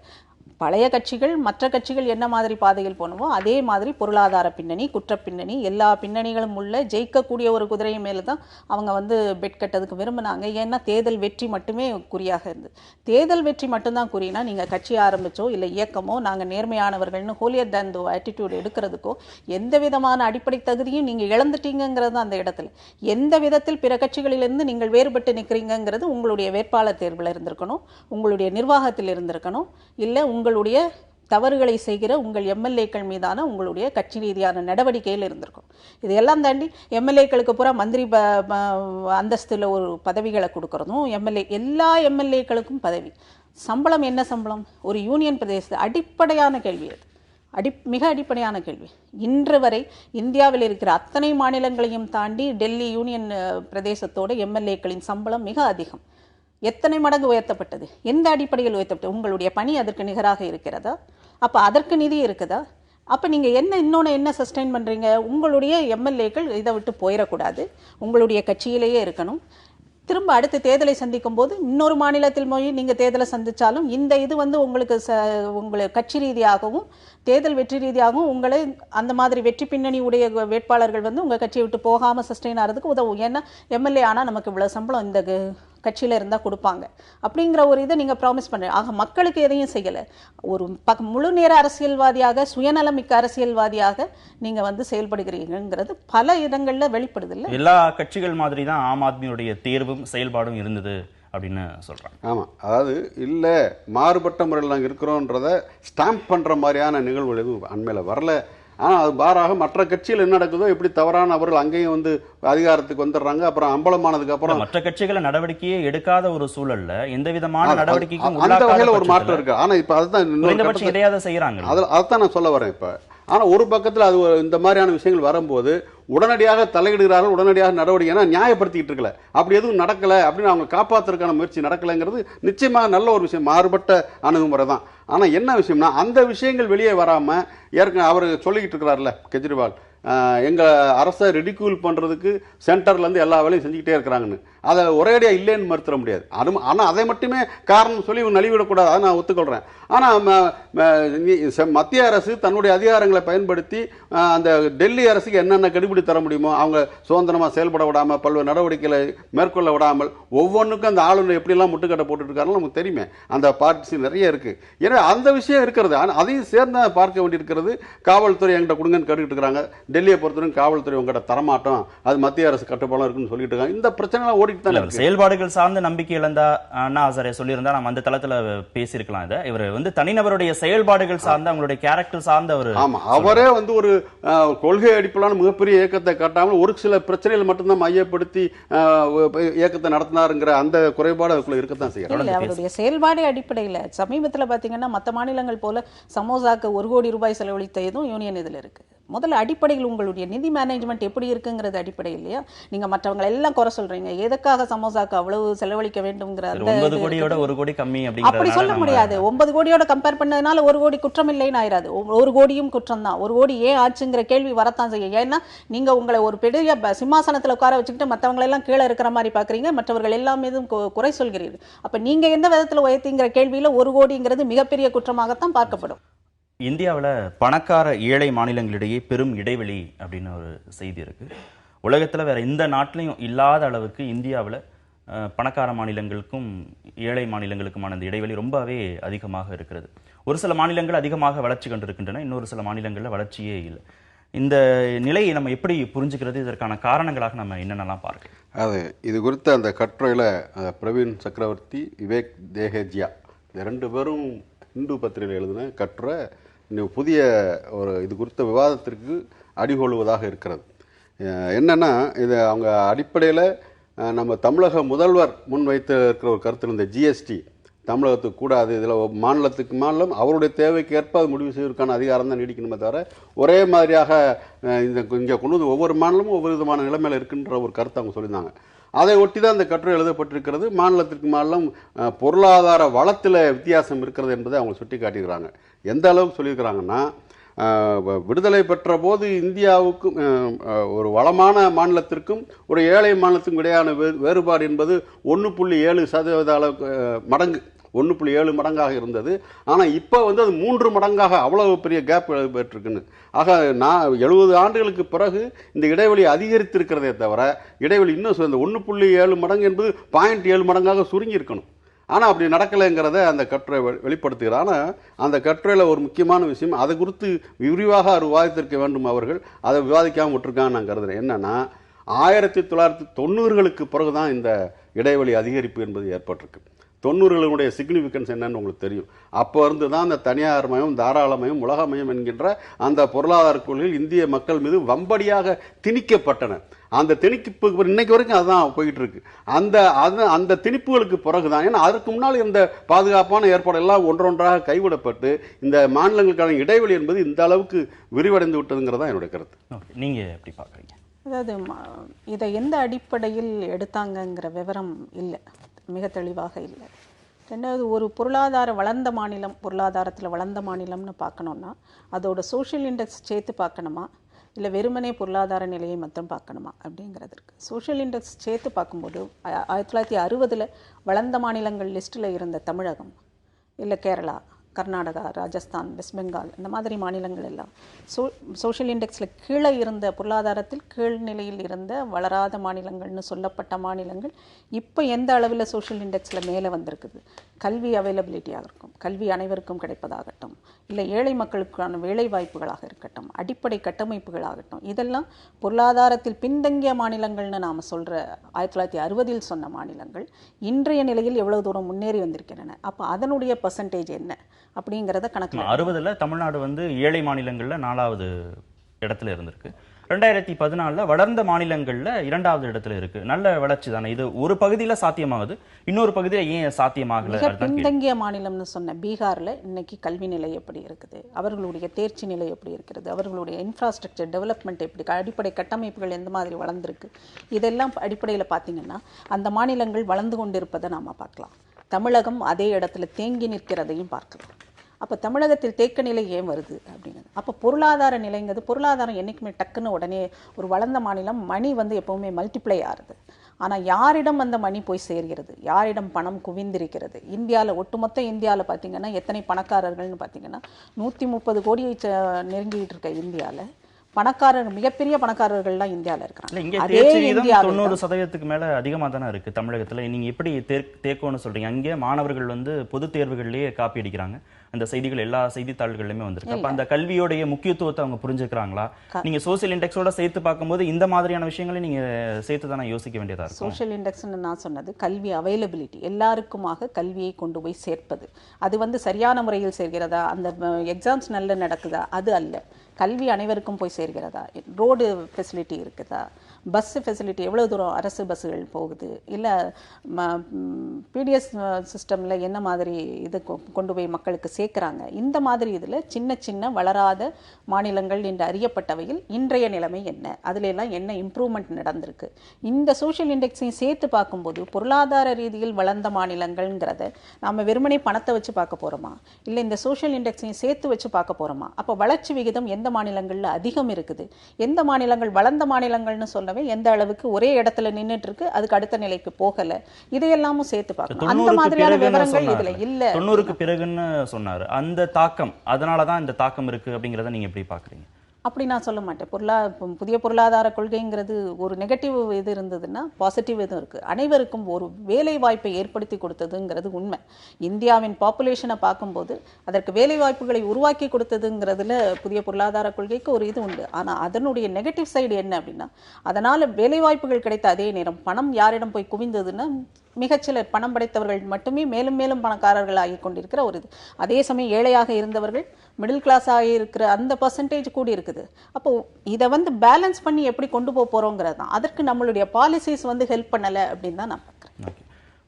பழைய கட்சிகள் மற்ற கட்சிகள் என்ன மாதிரி பாதையில் போனவோ அதே மாதிரி பொருளாதார பின்னணி, குற்ற பின்னணி, எல்லா பின்னணிகளும் உள்ள ஜெயிக்கக்கூடிய ஒரு குதிரை மேலே தான் அவங்க வந்து பெட் கட்டதுக்கு விரும்பினாங்க. ஏன்னா தேர்தல் வெற்றி மட்டுமே குறியாக இருந்தது. தேர்தல் வெற்றி மட்டும்தான் குறினா நீங்கள் கட்சி ஆரம்பிச்சோ இல்லை இயக்கமோ நாங்கள் நேர்மையானவர்கள்னு ஹோலியர் தேன் தோ ஆட்டிடியூட் எடுக்கிறதுக்கோ எந்த விதமான அடிப்படை தகுதியும் நீங்கள் இழந்துட்டீங்கிறது தான் அந்த இடத்துல. எந்த விதத்தில் பிற கட்சிகளிலிருந்து நீங்கள் வேறுபட்டு நிற்கிறீங்கிறது உங்களுடைய வேட்பாளர் தேர்வில் இருந்திருக்கணும், உங்களுடைய நிர்வாகத்தில் இருந்திருக்கணும், இல்லை உங்களுடைய தவறுகளை செய்கிற உங்கள் எம்எல்ஏக்கள் மீதான உங்களுடைய கட்சி ரீதியான நடவடிக்கையில் இருந்திருக்கும். இதையெல்லாம் தாண்டி எம்எல்ஏக்களுக்கு பூரா மந்திரி அந்தஸ்தில் ஒரு பதவிகளை கொடுக்கறதும், எல்லா எம்எல்ஏக்களுக்கும் பதவி, சம்பளம் என்ன சம்பளம், ஒரு யூனியன் பிரதேச அடிப்படையான கேள்வி அது. மிக அடிப்படையான கேள்வி. இன்று வரை இந்தியாவில் இருக்கிற அத்தனை மாநிலங்களையும் தாண்டி டெல்லி யூனியன் பிரதேசத்தோட எம்எல்ஏக்களின் சம்பளம் மிக அதிகம். எத்தனை மடங்கு உயர்த்தப்பட்டது? எந்த அடிப்படையில் உயர்த்தப்பட்டது? உங்களுடைய பணி அதற்கு நிகராக இருக்கிறதா? அப்போ அதற்கு நிதி இருக்குதா? அப்போ நீங்கள் இன்னொன்று என்ன சஸ்டெயின் பண்ணுறீங்க? உங்களுடைய எம்எல்ஏக்கள் இதை விட்டு போயிடக்கூடாது, உங்களுடைய கட்சியிலேயே இருக்கணும். திரும்ப அடுத்த தேர்தலை சந்திக்கும் போது இன்னொரு மாநிலத்தில் போய் நீங்கள் தேர்தலை சந்தித்தாலும் இந்த இது வந்து உங்களுக்கு உங்களுக்கு கட்சி ரீதியாகவும் தேர்தல் வெற்றி ரீதியாகவும் உங்களை அந்த மாதிரி வெற்றி பின்னணி உடைய வேட்பாளர்கள் வந்து உங்கள் கட்சியை விட்டு போகாமல் சஸ்டெயின் ஆகிறதுக்கு உதவும். ஏன்னா எம்எல்ஏ ஆனால் நமக்கு இவ்வளோ சம்பளம் இந்த கட்சியில் இருந்தால் கொடுப்பாங்க அப்படிங்கிற ஒரு இதை நீங்கள் ப்ராமிஸ் பண்ணுறீங்க. ஆக மக்களுக்கு எதையும் செய்யலை. ஒரு முழு நேர அரசியல்வாதியாக, சுயநலமிக்க அரசியல்வாதியாக நீங்கள் வந்து செயல்படுகிறீங்கிறது பல இடங்களில் வெளிப்படுது. இல்லை, எல்லா கட்சிகள் மாதிரி தான் ஆம் ஆத்மியுடைய தேர்வும் செயல்பாடும் இருந்தது அப்படின்னு சொல்றாங்க. ஆமா, அதாவது இல்ல மாறுபட்ட முறையில் நாங்கள் இருக்கிறோன்றத ஸ்டாம்ப் பண்ற மாதிரியான நிகழ்வுகள் எதுவும் அண்மையில வரல. ஆனால் அது மாறாக மற்ற கட்சியில் என்ன நடக்குதோ, எப்படி தவறான அவர்கள் அங்கேயும் வந்து அதிகாரத்துக்கு வந்துடுறாங்க. அப்புறம் அம்பலமானதுக்கு அப்புறம் மற்ற கட்சிகளை நடவடிக்கையே எடுக்காத ஒரு சூழல்ல எந்த விதமான நடவடிக்கைக்கும் அந்த வகையில் ஒரு மாற்றம் இருக்கு. ஆனா இப்ப அதுதான் இதையாவது செய்யறாங்க. அதான் நான் சொல்ல வரேன். இப்ப ஆனா ஒரு பக்கத்தில் அது இந்த மாதிரியான விஷயங்கள் வரும்போது உடனடியாக தலையிடுகிறார்கள், உடனடியாக நடவடிக்கை நியாயப்படுத்திக்கிட்டு இருக்கல. அப்படி எதுவும் நடக்கல அப்படின்னு அவங்க காப்பாற்றுறதுக்கான முயற்சி நடக்கலைங்கிறது நிச்சயமாக நல்ல ஒரு விஷயம், மாறுபட்ட அணுகுமுறை தான். ஆனா என்ன விஷயம்னா, அந்த விஷயங்கள் வெளியே வராம ஏற்கனவே அவர் சொல்லிக்கிட்டு இருக்கிறார்ல கெஜ்ரிவால், எங்க அரசை ரிடிக்யூல் பண்றதுக்கு சென்டர்ல இருந்து எல்லா வேலையும் செஞ்சுக்கிட்டே இருக்கிறாங்கன்னு. அதை ஒரேடியா இல்லைன்னு மறுத்துட முடியாது. ஆனா அதை மட்டுமே காரணம் சொல்லி நலிவிடக்கூடாது, அதை நான் ஒத்துக்கொள்றேன். ஆனா மத்திய அரசு தன்னுடைய அதிகாரங்களை பயன்படுத்தி அந்த டெல்லி அரசுக்கு என்னென்ன கெடுபிடி தர முடியுமோ அவங்க சுதந்திரமா செயல்பட விடாம, பல்வேறு நடவடிக்கைகளை மேற்கொள்ள விடாமல், ஒவ்வொன்றுக்கும் அந்த ஆளுநர் எப்படிலாம் முட்டுக்கட்டை போட்டுட்டு இருக்காரு நமக்கு தெரியுமே. அந்த பார்ட்டிஸ் நிறைய இருக்கு. ஏன்னா அந்த விஷயம் இருக்கிறது. அதையும் சேர்ந்து பார்க்க வேண்டியிருக்கிறது. காவல்துறை எங்கிட்ட கொடுங்கன்னு கேட்டுக்கிட்டு இருக்கிறாங்க. டெல்லியை பொறுத்தவரைக்கும் காவல்துறை உங்ககிட்ட தரமாட்டோம், அது மத்திய அரசு கட்டுப்பாடு இருக்குன்னு சொல்லிட்டு இருக்காங்க. இந்த பிரச்சனை ஓடிட்டு தான் இருக்கு. செயல்பாடுகள் சார்ந்த நம்பிக்கை இழந்தா அண்ணா ஹசாரே சொல்லியிருந்தா நம்ம அந்த தளத்துல பேசியிருக்கலாம். இதை இவர் வந்து தனிநபருடைய செயல்பாடுகள் சார்ந்த அவங்களுடைய கேரக்டர் சார்ந்த ஒரு, ஆமா, அவரே வந்து ஒரு கொள்கை அடிப்படையிலான மிகப்பெரிய இயக்கத்தை காட்டாமல் ஒரு சில பிரச்சனைகள் மட்டும்தான் மையப்படுத்தி இயக்கத்தை நடத்தினாருங்கிற அந்த குறைபாடு அதுக்குள்ள இருக்கத்தான் செய்யறாங்க. அவருடைய செயல்பாடு அடிப்படையில் சமீபத்தில் பாத்தீங்கன்னா மற்ற மாநிலங்கள் போல சமோசாக்கு 1 கோடி ரூபாய் செலவழித்த இதுவும் யூனியன் இதுல இருக்கு. முதல்ல அடிப்படையில் உங்களுடைய நிதி மேனேஜ்மெண்ட் எப்படி இருக்குங்கிறது அடிப்படை இல்லையா? நீங்க மற்றவங்க எல்லாம் குறை சொல்றீங்க, எதுக்காக சமோசாக்கு அவ்வளவு செலவழிக்க வேண்டும்ங்கிற 9 கோடியோட 1 கோடி கம்மி அப்படி சொல்ல முடியாது. 9 கோடியோட கம்பேர் பண்ணதுனால 1 கோடி குற்றம் இல்லைன்னு ஆயிராது. 1 கோடியும் குற்றம் தான். 1 கோடி ஏன் ஆச்சுங்கிற கேள்வி வரத்தான் செய்யும். ஏன்னா நீங்க உங்களை ஒரு பெரிய சிம்மாசனத்துல உட்கார வச்சுக்கிட்டு மற்றவங்க எல்லாம் கீழே இருக்கிற மாதிரி பாக்குறீங்க, மற்றவர்கள் எல்லாம் மீதும் குறை சொல்கிறீர்கள். அப்ப நீங்க எந்த விதத்துல உயர்த்திங்கிற கேள்வியில 1 கோடிங்கிறது மிகப்பெரிய குற்றமாகத்தான் பார்க்கப்படும். இந்தியாவில் பணக்கார ஏழை மாநிலங்களிடையே பெரும் இடைவெளி அப்படின்னு ஒரு செய்தி இருக்கு. உலகத்தில் வேற எந்த நாட்டிலையும் இல்லாத அளவுக்கு இந்தியாவில் பணக்கார மாநிலங்களுக்கும் ஏழை மாநிலங்களுக்குமான இந்த இடைவெளி ரொம்பவே அதிகமாக இருக்கிறது. ஒரு சில மாநிலங்கள் அதிகமாக வளர்ச்சி கண்டிருக்கின்றன, இன்னொரு சில மாநிலங்களில் வளர்ச்சியே இல்லை. இந்த நிலையை நம்ம எப்படி புரிஞ்சுக்கிறது? இதற்கான காரணங்களாக நம்ம என்னென்னலாம் பார்க்கலாம்? அது இது குறித்த அந்த கட்டுரையில் பிரவீன் சக்கரவர்த்தி, விவேக் தேஹேஜியா இந்த 2 பேரும் இந்து பத்திரிகையில் எழுதின கட்டுரை புதிய ஒரு இது குறித்த விவாதத்திற்கு அடிகொள்வதாக இருக்கிறது. என்னன்னா, இது அவங்க அடிப்படையில் நம்ம தமிழக முதல்வர் முன்வைத்து இருக்கிற ஒரு கருத்து, இந்த ஜிஎஸ்டி தமிழகத்துக்கு கூடாது, இதில் மாநிலத்துக்கு மாநிலம் அவருடைய தேவைக்கு ஏற்ப அது முடிவு செய்வதற்கான அதிகாரம் தான் நீடிக்கணுமே தவிர ஒரே மாதிரியாக இங்கே கொண்டு வந்து ஒவ்வொரு மாநிலமும் ஒவ்வொரு விதமான நிலைமையில் இருக்குன்ற ஒரு கருத்தை அவங்க சொல்லியிருந்தாங்க. அதை ஒட்டி தான் இந்த கட்டுரை எழுதப்பட்டிருக்கிறது. மாநிலத்திற்கு மாநிலம் பொருளாதார வளத்தில் வித்தியாசம் இருக்கிறது என்பதை அவங்க சுட்டி காட்டியிருக்கிறாங்க. எந்த அளவுக்கு சொல்லியிருக்கிறாங்கன்னா, விடுதலை பெற்ற போது இந்தியாவுக்கும் ஒரு வளமான மாநிலத்திற்கும் ஒரு ஏழை மாநிலத்துக்கும் இடையான வேறுபாடு என்பது 1.7% அளவுக்கு மடங்கு 1.7 மடங்காக இருந்தது. ஆனால் இப்போ வந்து அது 3 மடங்காக அவ்வளவு பெரிய கேப் பெற்றிருக்குன்னு. ஆக 70 ஆண்டுகளுக்கு பிறகு இந்த இடைவெளி அதிகரித்திருக்கிறதே தவிர இடைவெளி இன்னும் இந்த 1.7 மடங்கு என்பது 0.7 மடங்காக சுருங்கி இருக்கணும். ஆனால் அப்படி நடக்கலைங்கிறத அந்த கட்டுரை வெளிப்படுத்துகிறார். ஆனால் அந்த கட்டுரையில் ஒரு முக்கியமான விஷயம், அதை குறித்து விரிவாக விவாதித்திருக்க வேண்டும். அவர்கள் அதை விவாதிக்காமல் விட்டுருக்கான்னு நான் கருதுகிறேன். என்னன்னா, 1990களுக்கு பிறகுதான் இந்த இடைவெளி அதிகரிப்பு என்பது ஏற்பட்டிருக்கு. 90களுடைய சிக்னிஃபிகன்ஸ் என்னன்னு உங்களுக்கு தெரியும். அப்போ இருந்து தான் அந்த தனியார் மயம், தாராளமயம், உலகமயம் என்கின்ற அந்த பொருளாதார கொள்கைகள் இந்திய மக்கள் மீது வம்படியாக திணிக்கப்பட்டன. அந்த திணிப்பு இன்னைக்கு வரைக்கும் அதுதான் போயிட்டு இருக்கு. அந்த திணிப்புகளுக்கு பிறகுதான், ஏன்னா அதற்கு முன்னால் இந்த பாதுகாப்பான ஏற்பாடு எல்லாம் ஒன்றொன்றாக கைவிடப்பட்டு இந்த மாநிலங்களுக்கான இடைவெளி என்பது இந்த அளவுக்கு விரிவடைந்து விட்டதுங்கிறதா என்னுடைய கருத்து. நீங்க எப்படி பார்க்குறீங்க? அதாவது இதை எந்த அடிப்படையில் எடுத்தாங்கங்கிற விவரம் இல்லை, மிக தெளிவாக இல்லை. ரெண்டாவது, ஒரு வளர்ந்த மாநிலம், பொருளாதாரத்தில் வளர்ந்த மாநிலம்னு பார்க்கணுன்னா அதோட சோஷியல் இண்டெக்ஸ் சேர்த்து பார்க்கணுமா, இல்லை வெறுமனே பொருளாதார நிலையை மட்டும் பார்க்கணுமா அப்படிங்கிறது இருக்குது. சோஷியல் இண்டெக்ஸ் சேர்த்து பார்க்கும்போது 1960 வளர்ந்த மாநிலங்கள் லிஸ்ட்டில் இருந்த தமிழகம், இல்லை கேரளா, கர்நாடகா, ராஜஸ்தான், வெஸ்ட் பெங்கால், இந்த மாதிரி மாநிலங்கள் எல்லாம் சோஷியல் இண்டெக்ஸில் கீழே இருந்த, பொருளாதாரத்தில் கீழ்நிலையில் இருந்த வளராத மாநிலங்கள்னு சொல்லப்பட்ட மாநிலங்கள் இப்போ எந்த அளவில் சோஷியல் இண்டெக்ஸில் மேலே வந்திருக்குது. கல்வி அவைலபிலிட்டியாக இருக்கும், கல்வி அனைவருக்கும் கிடைப்பதாகட்டும், இல்லை ஏழை மக்களுக்கான வேலை வாய்ப்புகளாக இருக்கட்டும், அடிப்படை கட்டமைப்புகளாகட்டும், இதெல்லாம் பொருளாதாரத்தில் பின்தங்கிய மாநிலங்கள்னு நாம் சொல்கிற 1960 சொன்ன மாநிலங்கள் இன்றைய நிலையில் எவ்வளோ தூரம் முன்னேறி வந்திருக்கின்றன. அப்போ அதனுடைய பர்சன்டேஜ் என்ன அப்படிங்கிறத கணக்கில் 60ல் தமிழ்நாடு வந்து ஏழை மாநிலங்களில் 4வது இடத்துல இருந்திருக்கு. 2014 வளர்ந்த மாநிலங்களில் 2வது இடத்துல இருக்கு. நல்ல வளர்ச்சி தானே இது? ஒரு பகுதியில் சாத்தியமாகுது, இன்னொரு பகுதியில் ஏன் சாத்தியமாகல? பின்தங்கிய மாநிலம்னு சொன்ன பீகாரில் இன்னைக்கு கல்வி நிலை எப்படி இருக்குது, அவர்களுடைய தேர்ச்சி நிலை எப்படி இருக்கிறது, அவர்களுடைய இன்ஃப்ராஸ்ட்ரக்சர் டெவலப்மெண்ட் எப்படி, அடிப்படை கட்டமைப்புகள் எந்த மாதிரி வளர்ந்துருக்கு, இதெல்லாம் அடிப்படையில் பார்த்தீங்கன்னா அந்த மாநிலங்கள் வளர்ந்து கொண்டிருப்பதை நாம் பார்க்கலாம். தமிழகம் அதே இடத்துல தேங்கி நிற்கிறதையும் பார்க்கலாம். அப்போ தமிழகத்தில் தேக்க நிலை ஏன் வருது அப்படிங்கிறது. அப்போ பொருளாதார நிலைங்கிறது, பொருளாதாரம் என்றைக்குமே டக்குன்னு உடனே ஒரு வளர்ந்த மாநிலம் மணி வந்து எப்போவுமே மல்டிப்ளை ஆகுது. ஆனால் யாரிடம் அந்த மணி போய் சேர்கிறது, யாரிடம் பணம் குவிந்திருக்கிறது? இந்தியாவில், ஒட்டுமொத்த இந்தியாவில் பார்த்தீங்கன்னா எத்தனை பணக்காரர்கள்னு பார்த்தீங்கன்னா 130 கோடியை நெருங்கிட்டு இருக்க இந்தியாவில் மிகப்பெரிய பணக்காரர்கள்லாம் இந்தியாவில் இருக்காங்க. அதே 90% மேல அதிகமா தானே இருக்கு தமிழகத்துல. நீங்க எப்படி தேக்கம்னு சொல்றீங்க? அங்கே மாணவர்கள் வந்து பொது தேர்வுகள்லயே காப்பி அடிக்கிறாங்க. அந்த செய்திகள் எல்லா செய்தித்தாள்கள்லயுமே வந்திருக்கு. அப்ப அந்த கல்வியோடைய முக்கியத்துவத்தை அவங்க புரிஞ்சுக்கிறாங்களா? நீங்க சோசியல் இண்டெக்ஸோட சேர்த்து பார்க்கும்போது இந்த மாதிரியான விஷயங்களை நீங்க சேர்த்து தானே யோசிக்க வேண்டியதா இருக்கும். சோஷியல் இண்டெக்ஸ்ன்னு நான் சொன்னது கல்வி அவைலபிலிட்டி, எல்லாருக்குமாக கல்வியை கொண்டு போய் சேர்ப்பது. அது வந்து சரியான முறையில் சேர்கிறதா, அந்த எக்ஸாம்ஸ் நல்ல நடக்குதா, அது அல்ல. கல்வி அனைவருக்கும் போய் சேர்கிறதா, ரோடு ஃபெசிலிட்டி இருக்குதா, பஸ் ஃபெசிலிட்டி எவ்வளோ தூரம் அரசு பஸ்ஸுகள் போகுது, இல்லை பிடிஎஸ் சிஸ்டமில் என்ன மாதிரி இது கொண்டு போய் மக்களுக்கு சேர்க்குறாங்க. இந்த மாதிரி இதில் சின்ன சின்ன வளராத மாநிலங்கள் என்று அறியப்பட்டவையில் இன்றைய நிலைமை என்ன, அதிலெல்லாம் என்ன இம்ப்ரூவ்மெண்ட் நடந்திருக்கு. இந்த சோஷியல் இண்டெக்ஸையும் சேர்த்து பார்க்கும்போது பொருளாதார ரீதியில் வளர்ந்த மாநிலங்கள்ங்கிறத நம்ம வெறுமனே பணத்தை வச்சு பார்க்க போகிறோமா, இல்லை இந்த சோஷியல் இண்டெக்ஸையும் சேர்த்து வச்சு பார்க்க போகிறோமா? அப்போ வளர்ச்சி விகிதம் எந்த மாநிலங்களில் அதிகம் இருக்குது, எந்த மாநிலங்கள் வளர்ந்த மாநிலங்கள்னு சொல்லவே எந்த அளவுக்கு ஒரே இடத்துல நின்றுட்டு இருக்கு, அதுக்கு அடுத்த நிலைக்கு போகல, இதையெல்லாமும் சேர்த்து பார்க்கணும். அந்த மாதிரியான விவரங்கள் இதுல இல்ல. 90க்கு பிறகுன்னு சொன்னாரு. அந்த தாக்கம், அதனாலதான் இந்த தாக்கம் இருக்கு அப்படிங்கறத நீங்க எப்படி பாக்குறீங்க? அப்படி நான் சொல்ல மாட்டேன். புதிய பொருளாதார கொள்கைங்கிறது ஒரு நெகட்டிவ் இது இருந்ததுன்னா பாசிட்டிவ் இதுவும் இருக்குது. அனைவருக்கும் ஒரு வேலை வாய்ப்பை ஏற்படுத்தி கொடுத்ததுங்கிறது உண்மை. இந்தியாவின் பாப்புலேஷனை பார்க்கும்போது அதற்கு வேலை வாய்ப்புகளை உருவாக்கி கொடுத்ததுங்கிறதுல புதிய பொருளாதார கொள்கைக்கு ஒரு இது உண்டு. ஆனால் அதனுடைய நெகட்டிவ் சைடு என்ன அப்படின்னா, அதனால் வேலை வாய்ப்புகள் கிடைத்த அதே நேரம் பணம் யாரிடம் போய் குவிந்ததுன்னா மிகச்சிலர் பணம் படைத்தவர்கள் மட்டுமே மேலும் மேலும் பணக்காரர்கள் ஆகி கொண்டிருக்கிற ஒரு இது. அதே சமயம் ஏழையாக இருந்தவர்கள் மிடில் கிளாஸ் ஆகி இருக்கிற அந்த பர்சன்டேஜ் கூடி இருக்குது. அப்போ இதை வந்து பேலன்ஸ் பண்ணி எப்படி கொண்டு போக போறோங்கிறது தான். அதற்கு நம்மளுடைய பாலிசிஸ் வந்து ஹெல்ப் பண்ணலை அப்படின்னு தான் நான் பார்க்குறேன்.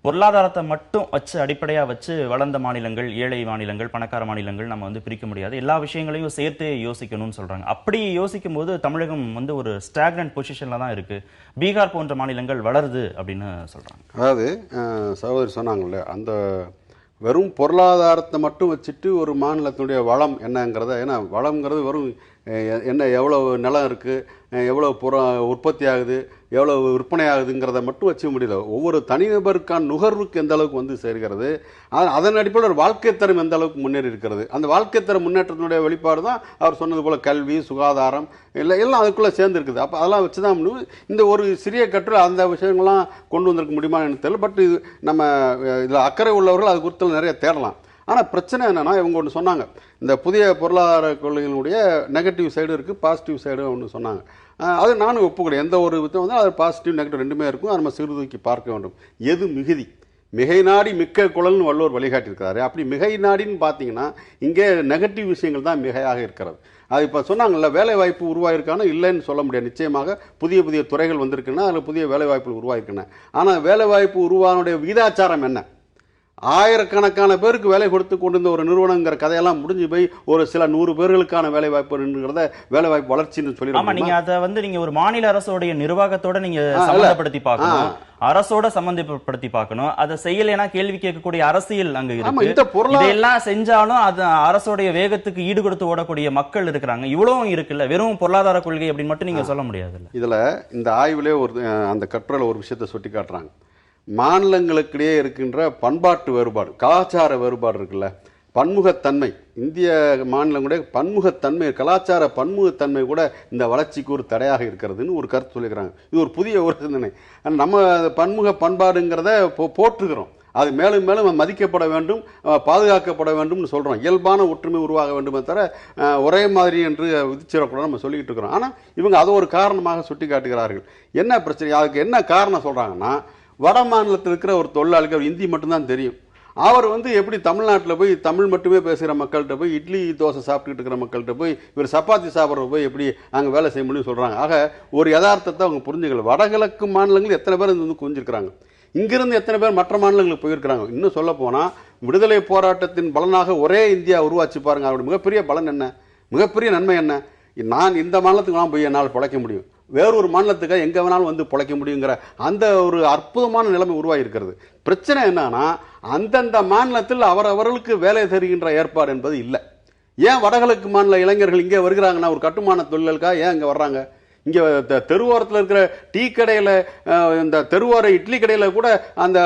பொருளாதாரத்தை மட்டும் வச்சு அடிப்படையாக வச்சு வளர்ந்த மாநிலங்கள், ஏழை மாநிலங்கள், பணக்கார மாநிலங்கள் நம்ம வந்து பிரிக்க முடியாது. எல்லா விஷயங்களையும் சேர்த்து யோசிக்கணும்னு சொல்றாங்க. அப்படி யோசிக்கும் போது தமிழகம் வந்து ஒரு ஸ்டாக்னன்ட் பொசிஷன்ல தான் இருக்கு. பீகார் போன்ற மாநிலங்கள் வளருது அப்படின்னு சொல்றாங்க. அதாவது சகோதரி சொன்னாங்கல்ல, அந்த வெறும் பொருளாதாரத்தை மட்டும் வச்சுட்டு ஒரு மாநிலத்தினுடைய வளம் என்னங்கிறத, ஏன்னா வளம்ங்கிறது வெறும் என்ன எவ்வளவு நிலம் இருக்குது, எவ்வளோ உற்பத்தி ஆகுது, எவ்வளோ விற்பனை ஆகுதுங்கிறத மட்டும் வச்சுக்க முடியல. ஒவ்வொரு தனிநபருக்கான நுகர்வுக்கு எந்த அளவுக்கு வந்து சேர்கிறது, அதன் அடிப்படையில் ஒரு வாழ்க்கை தரம் எந்த அளவுக்கு முன்னேறி இருக்கிறது, அந்த வாழ்க்கை தர முன்னேற்றத்தினுடைய வெளிப்பாடு தான் அவர் சொன்னது போல் கல்வி, சுகாதாரம் எல்லாம் அதுக்குள்ளே சேர்ந்துருக்குது. அப்போ அதெல்லாம் வச்சு தான் இந்த ஒரு சிறிய கட்டுரை அந்த விஷயங்கள்லாம் கொண்டு வந்திருக்க முடியுமா எனக்கு தெரியல. பட் இது நம்ம இதில் அக்கறை உள்ளவர்கள் அது குறித்து நிறைய தேடலாம். ஆனால் பிரச்சனை என்னென்னா, இவங்க ஒன்று சொன்னாங்க, இந்த புதிய பொருளாதார கொள்கைகளுடைய நெகட்டிவ் சைடு இருக்குது, பாசிட்டிவ் சைடு ஒன்று சொன்னாங்க. அது நானும் ஒப்புக்கிறேன். எந்த ஒரு விதம் வந்து அது பாசிட்டிவ் நெகட்டிவ் ரெண்டுமே இருக்கும். அதை நம்ம சீர்தூக்கி பார்க்க வேண்டும். எது மிகுதி? மிகை நாடி மிக்க குழல்னு வள்ளுவர் வழிகாட்டியிருக்கிறாரு. அப்படி மிகை நாடின்னு பார்த்தீங்கன்னா இங்கே நெகட்டிவ் விஷயங்கள் தான் மிகையாக இருக்கிறது. அது இப்போ சொன்னாங்கல்ல, வேலை வாய்ப்பு உருவாயிருக்கான இல்லைன்னு சொல்ல முடியாது. நிச்சயமாக புதிய புதிய துறைகள் வந்திருக்குன்னா அதில் புதிய வேலை வாய்ப்புகள் உருவாயிருக்குன்னு. ஆனால் வேலை வாய்ப்பு உருவானுடைய விகிதாச்சாரம் என்ன? ஆயிரக்கணக்கான பேருக்கு வேலை கொடுத்து கொண்டிருந்த ஒரு நிறுவனங்கிற கதையெல்லாம் முடிஞ்சு போய் ஒரு சில 100 பேர்களுக்கான வேலை வாய்ப்புங்கிறத வேலை வாய்ப்பு வளர்ச்சின்னு சொல்லிடுறாங்க. நீங்க அதை வந்து நீங்க ஒரு மாநில அரசோடைய நிர்வாகத்தோட நீங்க சம்பந்தப்படுத்தி பார்க்கணும், அரசோட சம்பந்தப்படுத்தி பார்க்கணும். அதை செய்யலைன்னா கேள்வி கேட்கக்கூடிய அரசியல் அங்க இருக்கு. இதெல்லாம் செஞ்சாலும் அது அரசோடைய வேகத்துக்கு ஈடு கொடுத்து ஓடக்கூடிய மக்கள் இருக்கிறாங்க. இவ்வளவும் இருக்குல்ல, வெறும் பொருளாதார கொள்கை அப்படின்னு மட்டும் நீங்க சொல்ல முடியாது. இதுல இந்த ஆய்வுலேயே அந்த கட்டுரையில ஒரு விஷயத்தை சுட்டி காட்டுறாங்க. மாநிலங்களுக்கிடையே இருக்கின்ற பண்பாட்டு வேறுபாடு, கலாச்சார வேறுபாடு இருக்குல்ல, பன்முகத்தன்மை, இந்திய மாநிலங்களுடைய பன்முகத்தன்மை, கலாச்சார பன்முகத்தன்மை கூட இந்த வளர்ச்சிக்கு ஒரு தடையாக இருக்கிறதுன்னு ஒரு கருத்து சொல்லிக்கிறாங்க. இது ஒரு புதிய ஒரு சிந்தனை. நம்ம பன்முக பண்பாடுங்கிறத போற்றுகிறோம். அது மேலும் மேலும் மதிக்கப்பட வேண்டும், பாதுகாக்கப்பட வேண்டும்னு சொல்கிறோம். இயல்பான ஒற்றுமை உருவாக வேண்டுமே தவிர ஒரே மாதிரி என்று விதிச்சிடக்கூடாது நம்ம சொல்லிக்கிட்டு இருக்கிறோம். ஆனால் இவங்க அதை ஒரு காரணமாக சுட்டி காட்டுகிறார்கள். என்ன பிரச்சனை? அதுக்கு என்ன காரணம் சொல்கிறாங்கன்னா, வட மாநிலத்தில் இருக்கிற ஒரு தொழிலாளிக்கு அவர் இந்தி மட்டும்தான் தெரியும். அவர் வந்து எப்படி தமிழ்நாட்டில் போய் தமிழ் மட்டுமே பேசுகிற மக்கள்கிட்ட போய் இட்லி தோசை சாப்பிட்டுக்கிட்டு இருக்கிற மக்கள்கிட்ட போய் இவர் சப்பாத்தி சாப்பிட்ற போய் எப்படி அங்கே வேலை செய்ய முடியும்னு சொல்கிறாங்க. ஆக ஒரு யதார்த்தத்தை அவங்க புரிஞ்சுக்கல. வடகிழக்கு மாநிலங்கள் எத்தனை பேர் வந்து குவிஞ்சிருக்கிறாங்க, இங்கிருந்து எத்தனை பேர் மற்ற மாநிலங்களுக்கு போயிருக்கிறாங்க. இன்னும் சொல்ல போனால் விடுதலை போராட்டத்தின் பலனாக ஒரே இந்தியா உருவாச்சு பாருங்க. அவருடைய மிகப்பெரிய பலன் என்ன, மிகப்பெரிய நன்மை என்ன? நான் இந்த மாநிலத்துக்கு நான் போய் என்னால் பிழைக்க முடியும், வேறொரு மாநிலத்துக்காக எங்கே வேணாலும் வந்து பிழைக்க முடியுங்கிற அந்த ஒரு அற்புதமான நிலைமை உருவாகி இருக்கிறது. பிரச்சனை என்னன்னா, அந்தந்த மாநிலத்தில் அவரவர்களுக்கு வேலை தருகின்ற ஏற்பாடு என்பது இல்லை. ஏன் வடகிழக்கு மாநில இளைஞர்கள் இங்கே வருகிறாங்கன்னா ஒரு கட்டுமான தொழிலுக்காக ஏன் இங்கே வர்றாங்க? இங்கே தெருவோரத்தில் இருக்கிற டீ கடையில், இந்த தெருவோர இட்லி கடையில் கூட அந்த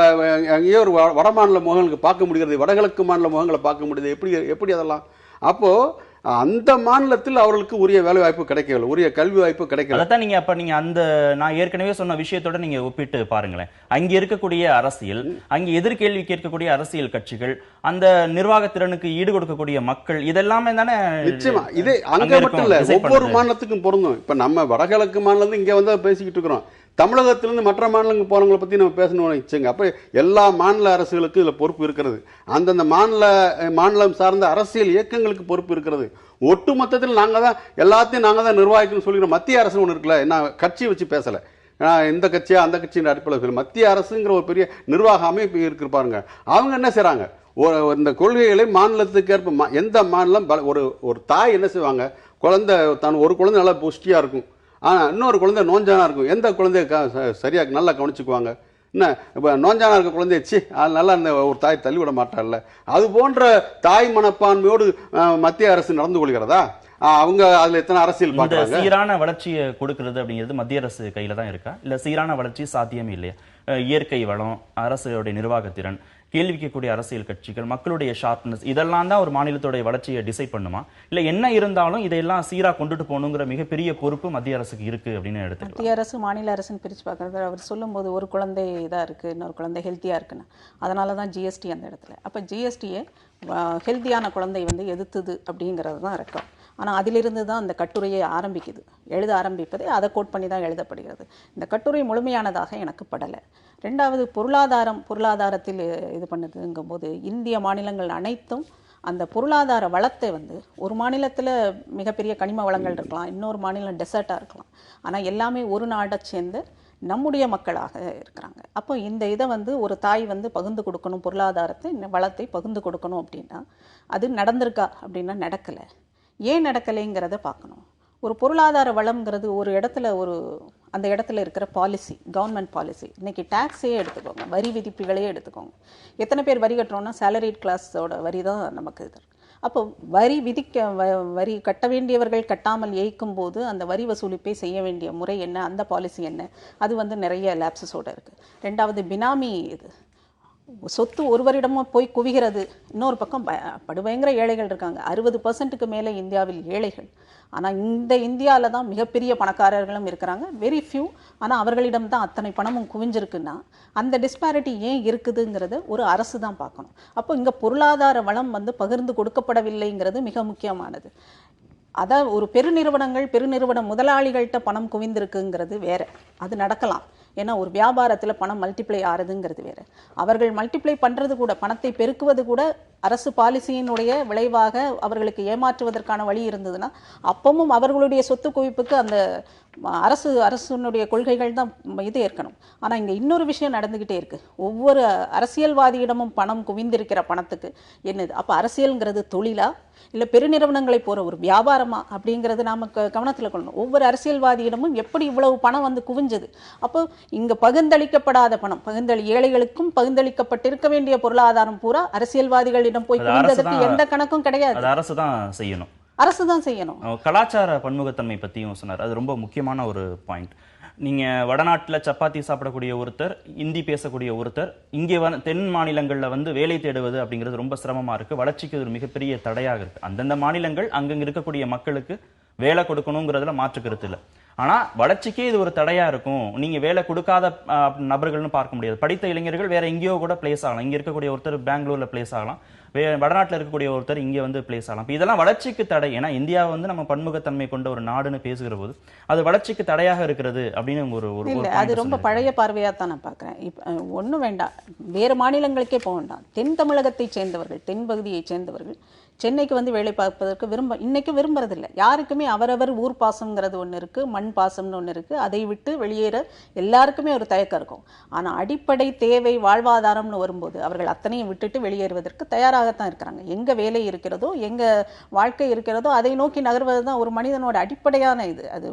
அங்கேயே ஒரு வட மாநில முகங்களுக்கு பார்க்க முடிகிறது, வடகிழக்கு மாநில முகங்களை பார்க்க முடியுது. எப்படி அதெல்லாம்? அப்போது அந்த மாநிலத்தில் அவர்களுக்கு உரிய வேலை வாய்ப்பு கிடைக்கவில்லை, உரிய கல்வி வாய்ப்பு கிடைக்கல. அதான் நீங்க அந்த நான் ஏற்கனவே சொன்ன விஷயத்தோட நீங்க ஒப்பிட்டு பாருங்களேன். அங்க இருக்கக்கூடிய அரசியல், அங்க எதிர்கேள்வி கேட்கக்கூடிய அரசியல் கட்சிகள், அந்த நிர்வாக திறனுக்கு ஈடு கொடுக்கக்கூடிய மக்கள், இதெல்லாமே தானே நிச்சயமா. இது அங்க மட்டும் இல்ல, ஒவ்வொரு மாநிலத்துக்கும் பொருந்தும். இப்ப நம்ம வடகிழக்கு மாநிலம் இங்க வந்து பேசிக்கிட்டு இருக்கிறோம். தமிழகத்திலிருந்து மற்ற மாநிலங்களுக்கு போறவங்களை பத்தி நம்ம பேசணும்னு வச்சுங்க. அப்ப எல்லா மாநில அரசுகளுக்கும் இதுல பொறுப்பு இருக்கிறது. அந்தந்த மாநிலம் சார்ந்த அரசியல் இயக்கங்களுக்கு பொறுப்பு இருக்கிறது. ஒட்டு மொத்தத்தில் நாங்க தான் எல்லாத்தையும் நாங்க தான் நிர்வாகிக்கணும்னு சொல்லிக்கிறோம். மத்திய அரசு ஒன்று இருக்குல்ல, நான் கட்சியை வச்சு பேசல, இந்த கட்சியா அந்த கட்சியின் அடிப்படையில் மத்திய அரசுங்கிற ஒரு பெரிய நிர்வாக அமைப்பு இருக்கு பாருங்க. அவங்க என்ன செய்றாங்க, இந்த கொள்கைகளை மாநிலத்துக்கு ஏற்ப எந்த மாநிலம் ஒரு தாய் என்ன செய்வாங்க, குழந்தை தான் ஒரு குழந்தை நல்லா புஷ்டியா இருக்கும், ஆனால் இன்னொரு குழந்தை நோஞ்சானா இருக்கும். எந்த குழந்தைய சரியாக நல்லா கவனிச்சுக்குவாங்க? என்ன இப்போ நோஞ்சானா இருக்க குழந்தைய அது நல்லா இந்த ஒரு தாய் தள்ளிவிட மாட்டார்ல. அது போன்ற தாய் மனப்பான்மையோடு மத்திய அரசு நடந்து கொள்கிறதா? அவங்க அதுல எத்தனை அரசியல் இந்த பார்க்கறாங்க? சீரான வளர்ச்சியை கொடுக்கிறது அப்படிங்கிறது மத்திய அரசு கையில தான் இருக்கா, இல்ல சீரான வளர்ச்சி சாத்தியமே இல்லையா? இயற்கை வளம், அரசுடைய நிர்வாகத்திறன், கேள்விக்கக்கூடிய அரசியல் கட்சிகள், மக்களுடைய ஷார்ப்னஸ், இதெல்லாம் தான் ஒரு மாநிலத்தோட வளர்ச்சியை டிசைட் பண்ணுமா? இல்ல என்ன இருந்தாலும் இதையெல்லாம் சீரா கொண்டுட்டு போகணுங்கிற மிகப்பெரிய பொறுப்பு மத்திய அரசுக்கு இருக்கு அப்படின்னு எடுத்துக்கலாம். மத்திய அரசு மாநில அரசுன்னு பிரித்து பார்க்குறது, அவர் சொல்லும்போது ஒரு குழந்தை இதாக இருக்குது, இன்னொரு குழந்தை ஹெல்த்தியாக இருக்குன்னு, அதனால தான் ஜிஎஸ்டி அந்த இடத்துல. அப்போ ஜிஎஸ்டியை ஹெல்த்தியான குழந்தை வந்து எதிர்த்துது அப்படிங்கிறது தான் ரெக்கம். ஆனால் அதிலிருந்து தான் அந்த கட்டுரையை ஆரம்பிக்குது. எழுத ஆரம்பிப்பதே அதை கோட் பண்ணி தான் எழுதப்படுகிறது. இந்த கட்டுரை முழுமையானதாக எனக்கு படலை. ரெண்டாவது, பொருளாதாரத்தில் இது பண்ணுதுங்கும்போது இந்திய மாநிலங்கள் அனைத்தும் அந்த பொருளாதார வளத்தை வந்து ஒரு மாநிலத்தில் மிகப்பெரிய கனிம வளங்கள் இருக்கலாம், இன்னொரு மாநிலம் டெசர்ட்டாக இருக்கலாம், ஆனால் எல்லாமே ஒரு நாடை சேர்ந்து நம்முடைய மக்களாக இருக்கிறாங்க. அப்போ இந்த இதை வந்து ஒரு தாய் வந்து பகிர்ந்து கொடுக்கணும், பொருளாதாரத்தை வளத்தை பகிர்ந்து கொடுக்கணும் அப்படின்னா அது நடந்திருக்கா அப்படின்னா நடக்கலை. ஏன் நடக்கலைங்கிறத பார்க்கணும். ஒரு பொருளாதார வளம்ங்கிறது ஒரு இடத்துல அந்த இடத்துல இருக்கிற பாலிசி, கவர்மெண்ட் பாலிசி. இன்றைக்கி டேக்ஸையே எடுத்துக்கோங்க, வரி விதிப்புகளையே எடுத்துக்கோங்க. எத்தனை பேர் வரி கட்டுறோன்னா சேலரிட் கிளாஸோட வரி தான் நமக்கு இது. அப்போ வரி கட்ட வேண்டியவர்கள் கட்டாமல் ஏய்க்கும் போது அந்த வரி வசூலிப்பை செய்ய வேண்டிய முறை என்ன, அந்த பாலிசி என்ன, அது வந்து நிறைய லேப்சஸோடு இருக்குது. ரெண்டாவது, பினாமி இது சொத்து ஒருவரிடமும் போய் குவிகிறது. இன்னொரு பக்கம் படுபயங்கர ஏழைகள் இருக்காங்க. 60% மேலே இந்தியாவில் ஏழைகள். ஆனால் இந்த இந்தியாவில் தான் மிகப்பெரிய பணக்காரர்களும் இருக்கிறாங்க, வெரி ஃபியூ. ஆனால் அவர்களிடம் தான் அத்தனை பணமும் குவிஞ்சிருக்குன்னா அந்த டிஸ்பாரிட்டி ஏன் இருக்குதுங்கிறத ஒரு அரசு தான் பார்க்கணும். அப்போ இங்கே பொருளாதார வளம் வந்து பகிர்ந்து கொடுக்கப்படவில்லைங்கிறது மிக முக்கியமானது. அதான் ஒரு பெருநிறுவன முதலாளிகள்கிட்ட பணம் குவிந்திருக்குங்கிறது வேற, அது நடக்கலாம். ஏன்னா ஒரு வியாபாரத்தில் பணம் மல்டிப்ளை ஆறுதுங்கிறது வேறு. அவர்கள் மல்டிப்ளை பண்ணுறது கூட, பணத்தை பெருக்குவது கூட அரசு பாலிசியினுடைய விளைவாக அவர்களுக்கு ஏமாற்றுவதற்கான வழி இருந்ததுன்னா அப்பவும் அவர்களுடைய சொத்து குவிப்புக்கு அந்த அரசுனுடைய கொள்கைகள் தான் இது ஏற்கணும். ஆனால் இங்கே இன்னொரு விஷயம் நடந்துக்கிட்டே இருக்குது. ஒவ்வொரு அரசியல்வாதியிடமும் பணம் குவிந்திருக்கிற பணத்துக்கு என்னது, அப்போ அரசியல்ங்கிறது தொழிலா இல்லை பெருநிறுவனங்களை போகிற ஒரு வியாபாரமா அப்படிங்கிறது நாம் கவனத்தில் கொள்ளணும். ஒவ்வொரு அரசியல்வாதியிடமும் எப்படி இவ்வளவு பணம் வந்து குவிஞ்சது? அப்போ இங்கே பகிர்ந்தளிக்கப்படாத பணம், ஏழைகளுக்கும் பகிர்ந்தளிக்கப்பட்டிருக்க வேண்டிய பொருளாதாரம் பூரா அரசியல்வாதிகளிடம் போய் குவிந்ததற்கு எந்த கணக்கும் கிடையாது. அரசு தான் செய்யணும். கலாச்சார பன்முகத்தன்மை பற்றியும் சொன்னார், அது ரொம்ப முக்கியமான ஒரு பாயிண்ட். நீங்கள் வடநாட்டில் சப்பாத்தி சாப்பிடக்கூடிய ஒருத்தர், இந்தி பேசக்கூடிய ஒருத்தர், இங்கே தென் மாநிலங்களில் வந்து வேலை தேடுவது அப்படிங்கிறது ரொம்ப சிரமமாக இருக்குது, வளர்ச்சிக்கு ஒரு மிகப்பெரிய தடையாக இருக்குது. அந்தந்த மாநிலங்கள் அங்கங்கே இருக்கக்கூடிய மக்களுக்கு வேலை கொடுக்கணுங்கிறதுல மாற்று கருத்து இல்லை. ஆனால் வளர்ச்சிக்கே இது ஒரு தடையாக இருக்கும். நீங்கள் வேலை கொடுக்காத நபர்கள்னு பார்க்க முடியாது. படித்த இளைஞர்கள் வேற எங்கேயோ கூட பிளேஸ் ஆகலாம். இங்கே இருக்கக்கூடிய ஒருத்தர் பெங்களூரில் பிளேஸ் ஆகலாம், வடநாட்டில் இருக்கக்கூடிய ஒருத்தர் இங்கே வந்து பிளேஸ் ஆகலாம். இதெல்லாம் வளர்ச்சிக்கு தடை. ஏன்னா இந்தியா வந்து நம்ம பன்முகத்தன்மை கொண்ட ஒரு நாடுன்னு பேசுகிற போது அது வளர்ச்சிக்கு தடையாக இருக்கிறது அப்படின்னு அது ரொம்ப பழைய பார்வையாக தான் நான் பார்க்குறேன். இப்போ ஒன்றும் வேண்டாம், வேறு மாநிலங்களுக்கே போக வேண்டாம். தென் தமிழகத்தை சேர்ந்தவர்கள், தென் பகுதியை சேர்ந்தவர்கள் சென்னைக்கு வந்து வேலை பார்ப்பதற்கு இன்னைக்கு விரும்புறதில்லை. யாருக்குமே அவரவர் ஊர் பாசம்ங்கிறது ஒன்று இருக்குது, மண் பாசம்னு ஒன்று இருக்குது. அதை விட்டு வெளியேற எல்லாருக்குமே ஒரு தயக்கம் இருக்கும். ஆனால் அடிப்படை தேவை வாழ்வாதாரம்னு வரும்போது அவர்கள் அத்தனையும் விட்டுட்டு வெளியேறுவதற்கு தயாராகத்தான் இருக்கிறாங்க. எங்கே வேலை இருக்கிறதோ, எங்கே வாழ்க்கை இருக்கிறதோ அதை நோக்கி நகர்வது தான் ஒரு மனிதனோட அடிப்படையான இது. அது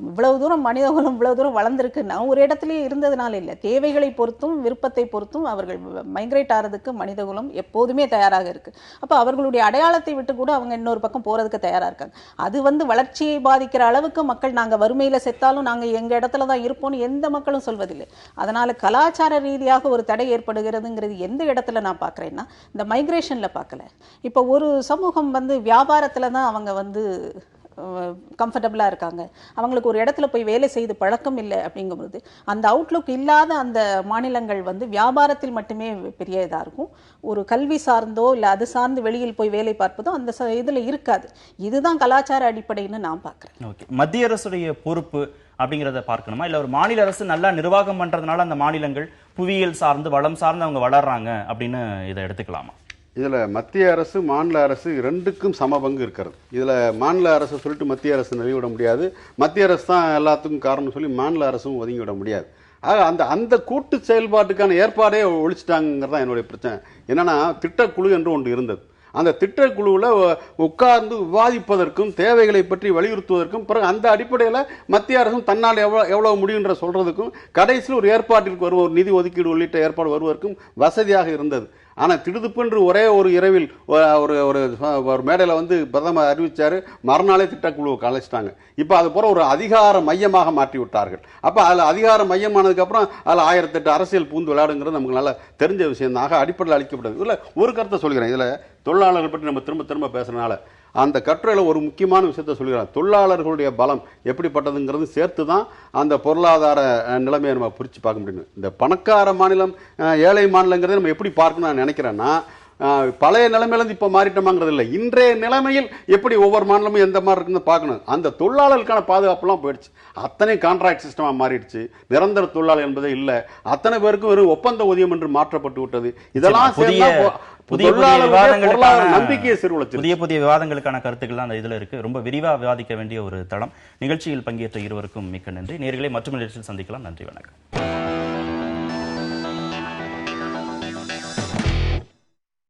இவ்வளவு தூரம் மனிதகுலம் இவ்வளவு தூரம் வளர்ந்துருக்குன்னா ஒரு இடத்துலயே இருந்ததுனால இல்லை, தேவைகளை பொறுத்தும் விருப்பத்தை பொறுத்தும் அவர்கள் மைக்ரேட் ஆகிறதுக்கு மனிதகுலம் எப்போதுமே தயாராக இருக்குது. அப்போ அவர்களுடைய அடையாளத்தை விட்டு கூட அவங்க இன்னொரு பக்கம் போறதுக்கு தயாரா இருக்காங்க. அது வந்து வளர்ச்சியை பாதிக்கிற அளவுக்கு மக்கள் நாங்க வறுமையில செத்தாலும் நாங்க எங்க இடத்துல தான் இருப்போம்னு எந்த மக்களும் சொல்வதில்லை. அதனால கலாச்சார ரீதியாக ஒரு தடை ஏற்படுகிறதுங்கிறது எந்த இடத்துல நான் பார்க்குறேன்னா இந்த மைக்ரேஷன்ல பார்க்கல. இப்போ ஒரு சமூகம் வந்து வியாபாரத்துல தான் அவங்க வந்து கம்ஃபர்டபுளாக இருக்காங்க, அவங்களுக்கு ஒரு இடத்துல போய் வேலை செய்து பழக்கம் இல்லை அப்படிங்கும்போது அந்த அவுட்லுக் இல்லாத அந்த மாநிலங்கள் வந்து வியாபாரத்தில் மட்டுமே பெரிய இதாக இருக்கும். ஒரு கல்வி சார்ந்தோ இல்லை அது சார்ந்து வெளியில் போய் வேலை பார்ப்பதோ அந்த இதில் இருக்காது. இதுதான் கலாச்சார அடிப்படைன்னு நான் பார்க்குறேன். ஓகே, மத்திய அரசுடைய பொறுப்பு அப்படிங்கிறத பார்க்கணுமா, இல்லை ஒரு மாநில அரசு நல்லா நிர்வாகம் பண்ணுறதுனால அந்த மாநிலங்கள் புவியியல் சார்ந்து வளம் சார்ந்து அவங்க வளர்றாங்க அப்படின்னு இதை எடுத்துக்கலாமா? இதில் மத்திய அரசு மாநில அரசு ரெண்டுக்கும் சம பங்கு இருக்கிறது. இதில் மாநில அரசு சொல்லிட்டு மத்திய அரசு நிறுவி விட முடியாது, மத்திய அரசு தான் எல்லாத்துக்கும் காரணம் சொல்லி மாநில அரசும் ஒதுங்கி விட முடியாது. ஆக அந்த கூட்டு செயல்பாட்டுக்கான ஏற்பாடே ஒழிச்சிட்டாங்கிறது தான் என்னுடைய பிரச்சனை. என்னன்னா திட்டக்குழு என்று ஒன்று இருந்தது. அந்த திட்டக்குழுவில் உட்கார்ந்து விவாதிப்பதற்கும் தேவைகளை பற்றி வலியுறுத்துவதற்கும் பிறகு அந்த அடிப்படையில் மத்திய அரசும் தன்னால் எவ்வளவு முடியுன்ற சொல்றதுக்கும் கடைசியில் ஒரு ஏற்பாட்டிற்கு வருவோம், நிதி ஒதுக்கீடு உள்ளிட்ட ஏற்பாடு வருவதற்கும் வசதியாக இருந்தது. ஆனால் திடுதுப்பென்று ஒரே ஒரு இரவில் ஒரு ஒரு ஒரு மேடையில் வந்து பிரதமர் அறிவிச்சாரு, மறுநாளே திட்டக்குழுவை கலைச்சிட்டாங்க. இப்போ அது போல ஒரு அதிகார மையமாக மாற்றி விட்டார்கள். அப்போ அதில் அதிகார மையமானதுக்கப்புறம் அதில் 1008 அரசியல் பூந்து விளையாடுங்கிறது நமக்கு நல்லா தெரிஞ்ச விஷயம் தான். அடிப்படையில் அளிக்கப்பட்டது. இல்லை, ஒரு கருத்தை சொல்கிறேன். இதில் தொழிலாளர்கள் பற்றி நம்ம திரும்ப திரும்ப பேசுறதுனால அந்த கட்டுரையில் ஒரு முக்கியமான விஷயத்த சொல்கிறாங்க. தொழிலாளர்களுடைய பலம் எப்படிப்பட்டதுங்கிறது சேர்த்து தான் அந்த பொருளாதார நிலைமையை நம்ம பிரித்து பார்க்க முடியும். இந்த பணக்கார மாநிலம் ஏழை மாநிலங்கிறத நம்ம எப்படி பார்க்கணும்னு நான் நினைக்கிறேன்னா, பழைய நிலைமையிலேருந்து இப்போ மாறிட்டோமாங்கிறது இல்லை, இன்றைய நிலைமையில் எப்படி ஒவ்வொரு மாநிலமும் எந்த மாதிரி இருக்குன்னு பார்க்கணும். அந்த தொழிலாளர்களுக்கான பாதுகாப்புலாம் போயிடுச்சு. அத்தனை கான்ட்ராக்ட் சிஸ்டமாக மாறிடுச்சு. நிரந்தர தொழிலாளர் என்பதே இல்லை. அத்தனை பேருக்கும் வெறும் ஒப்பந்த ஊதியம் என்று மாற்றப்பட்டு விட்டது. இதெல்லாம் புதிய விவாதங்களுக்கான கருத்துக்கள் அந்த இதுல இருக்கு. ரொம்ப விரிவா விவாதிக்க வேண்டிய ஒரு தளம். நிகழ்ச்சியில் பங்கேற்ற இருவருக்கும் மிக்க நன்றி. நேயர்களை மற்றொரு நிகழ்ச்சியில் சந்திக்கலாம். நன்றி, வணக்கம்.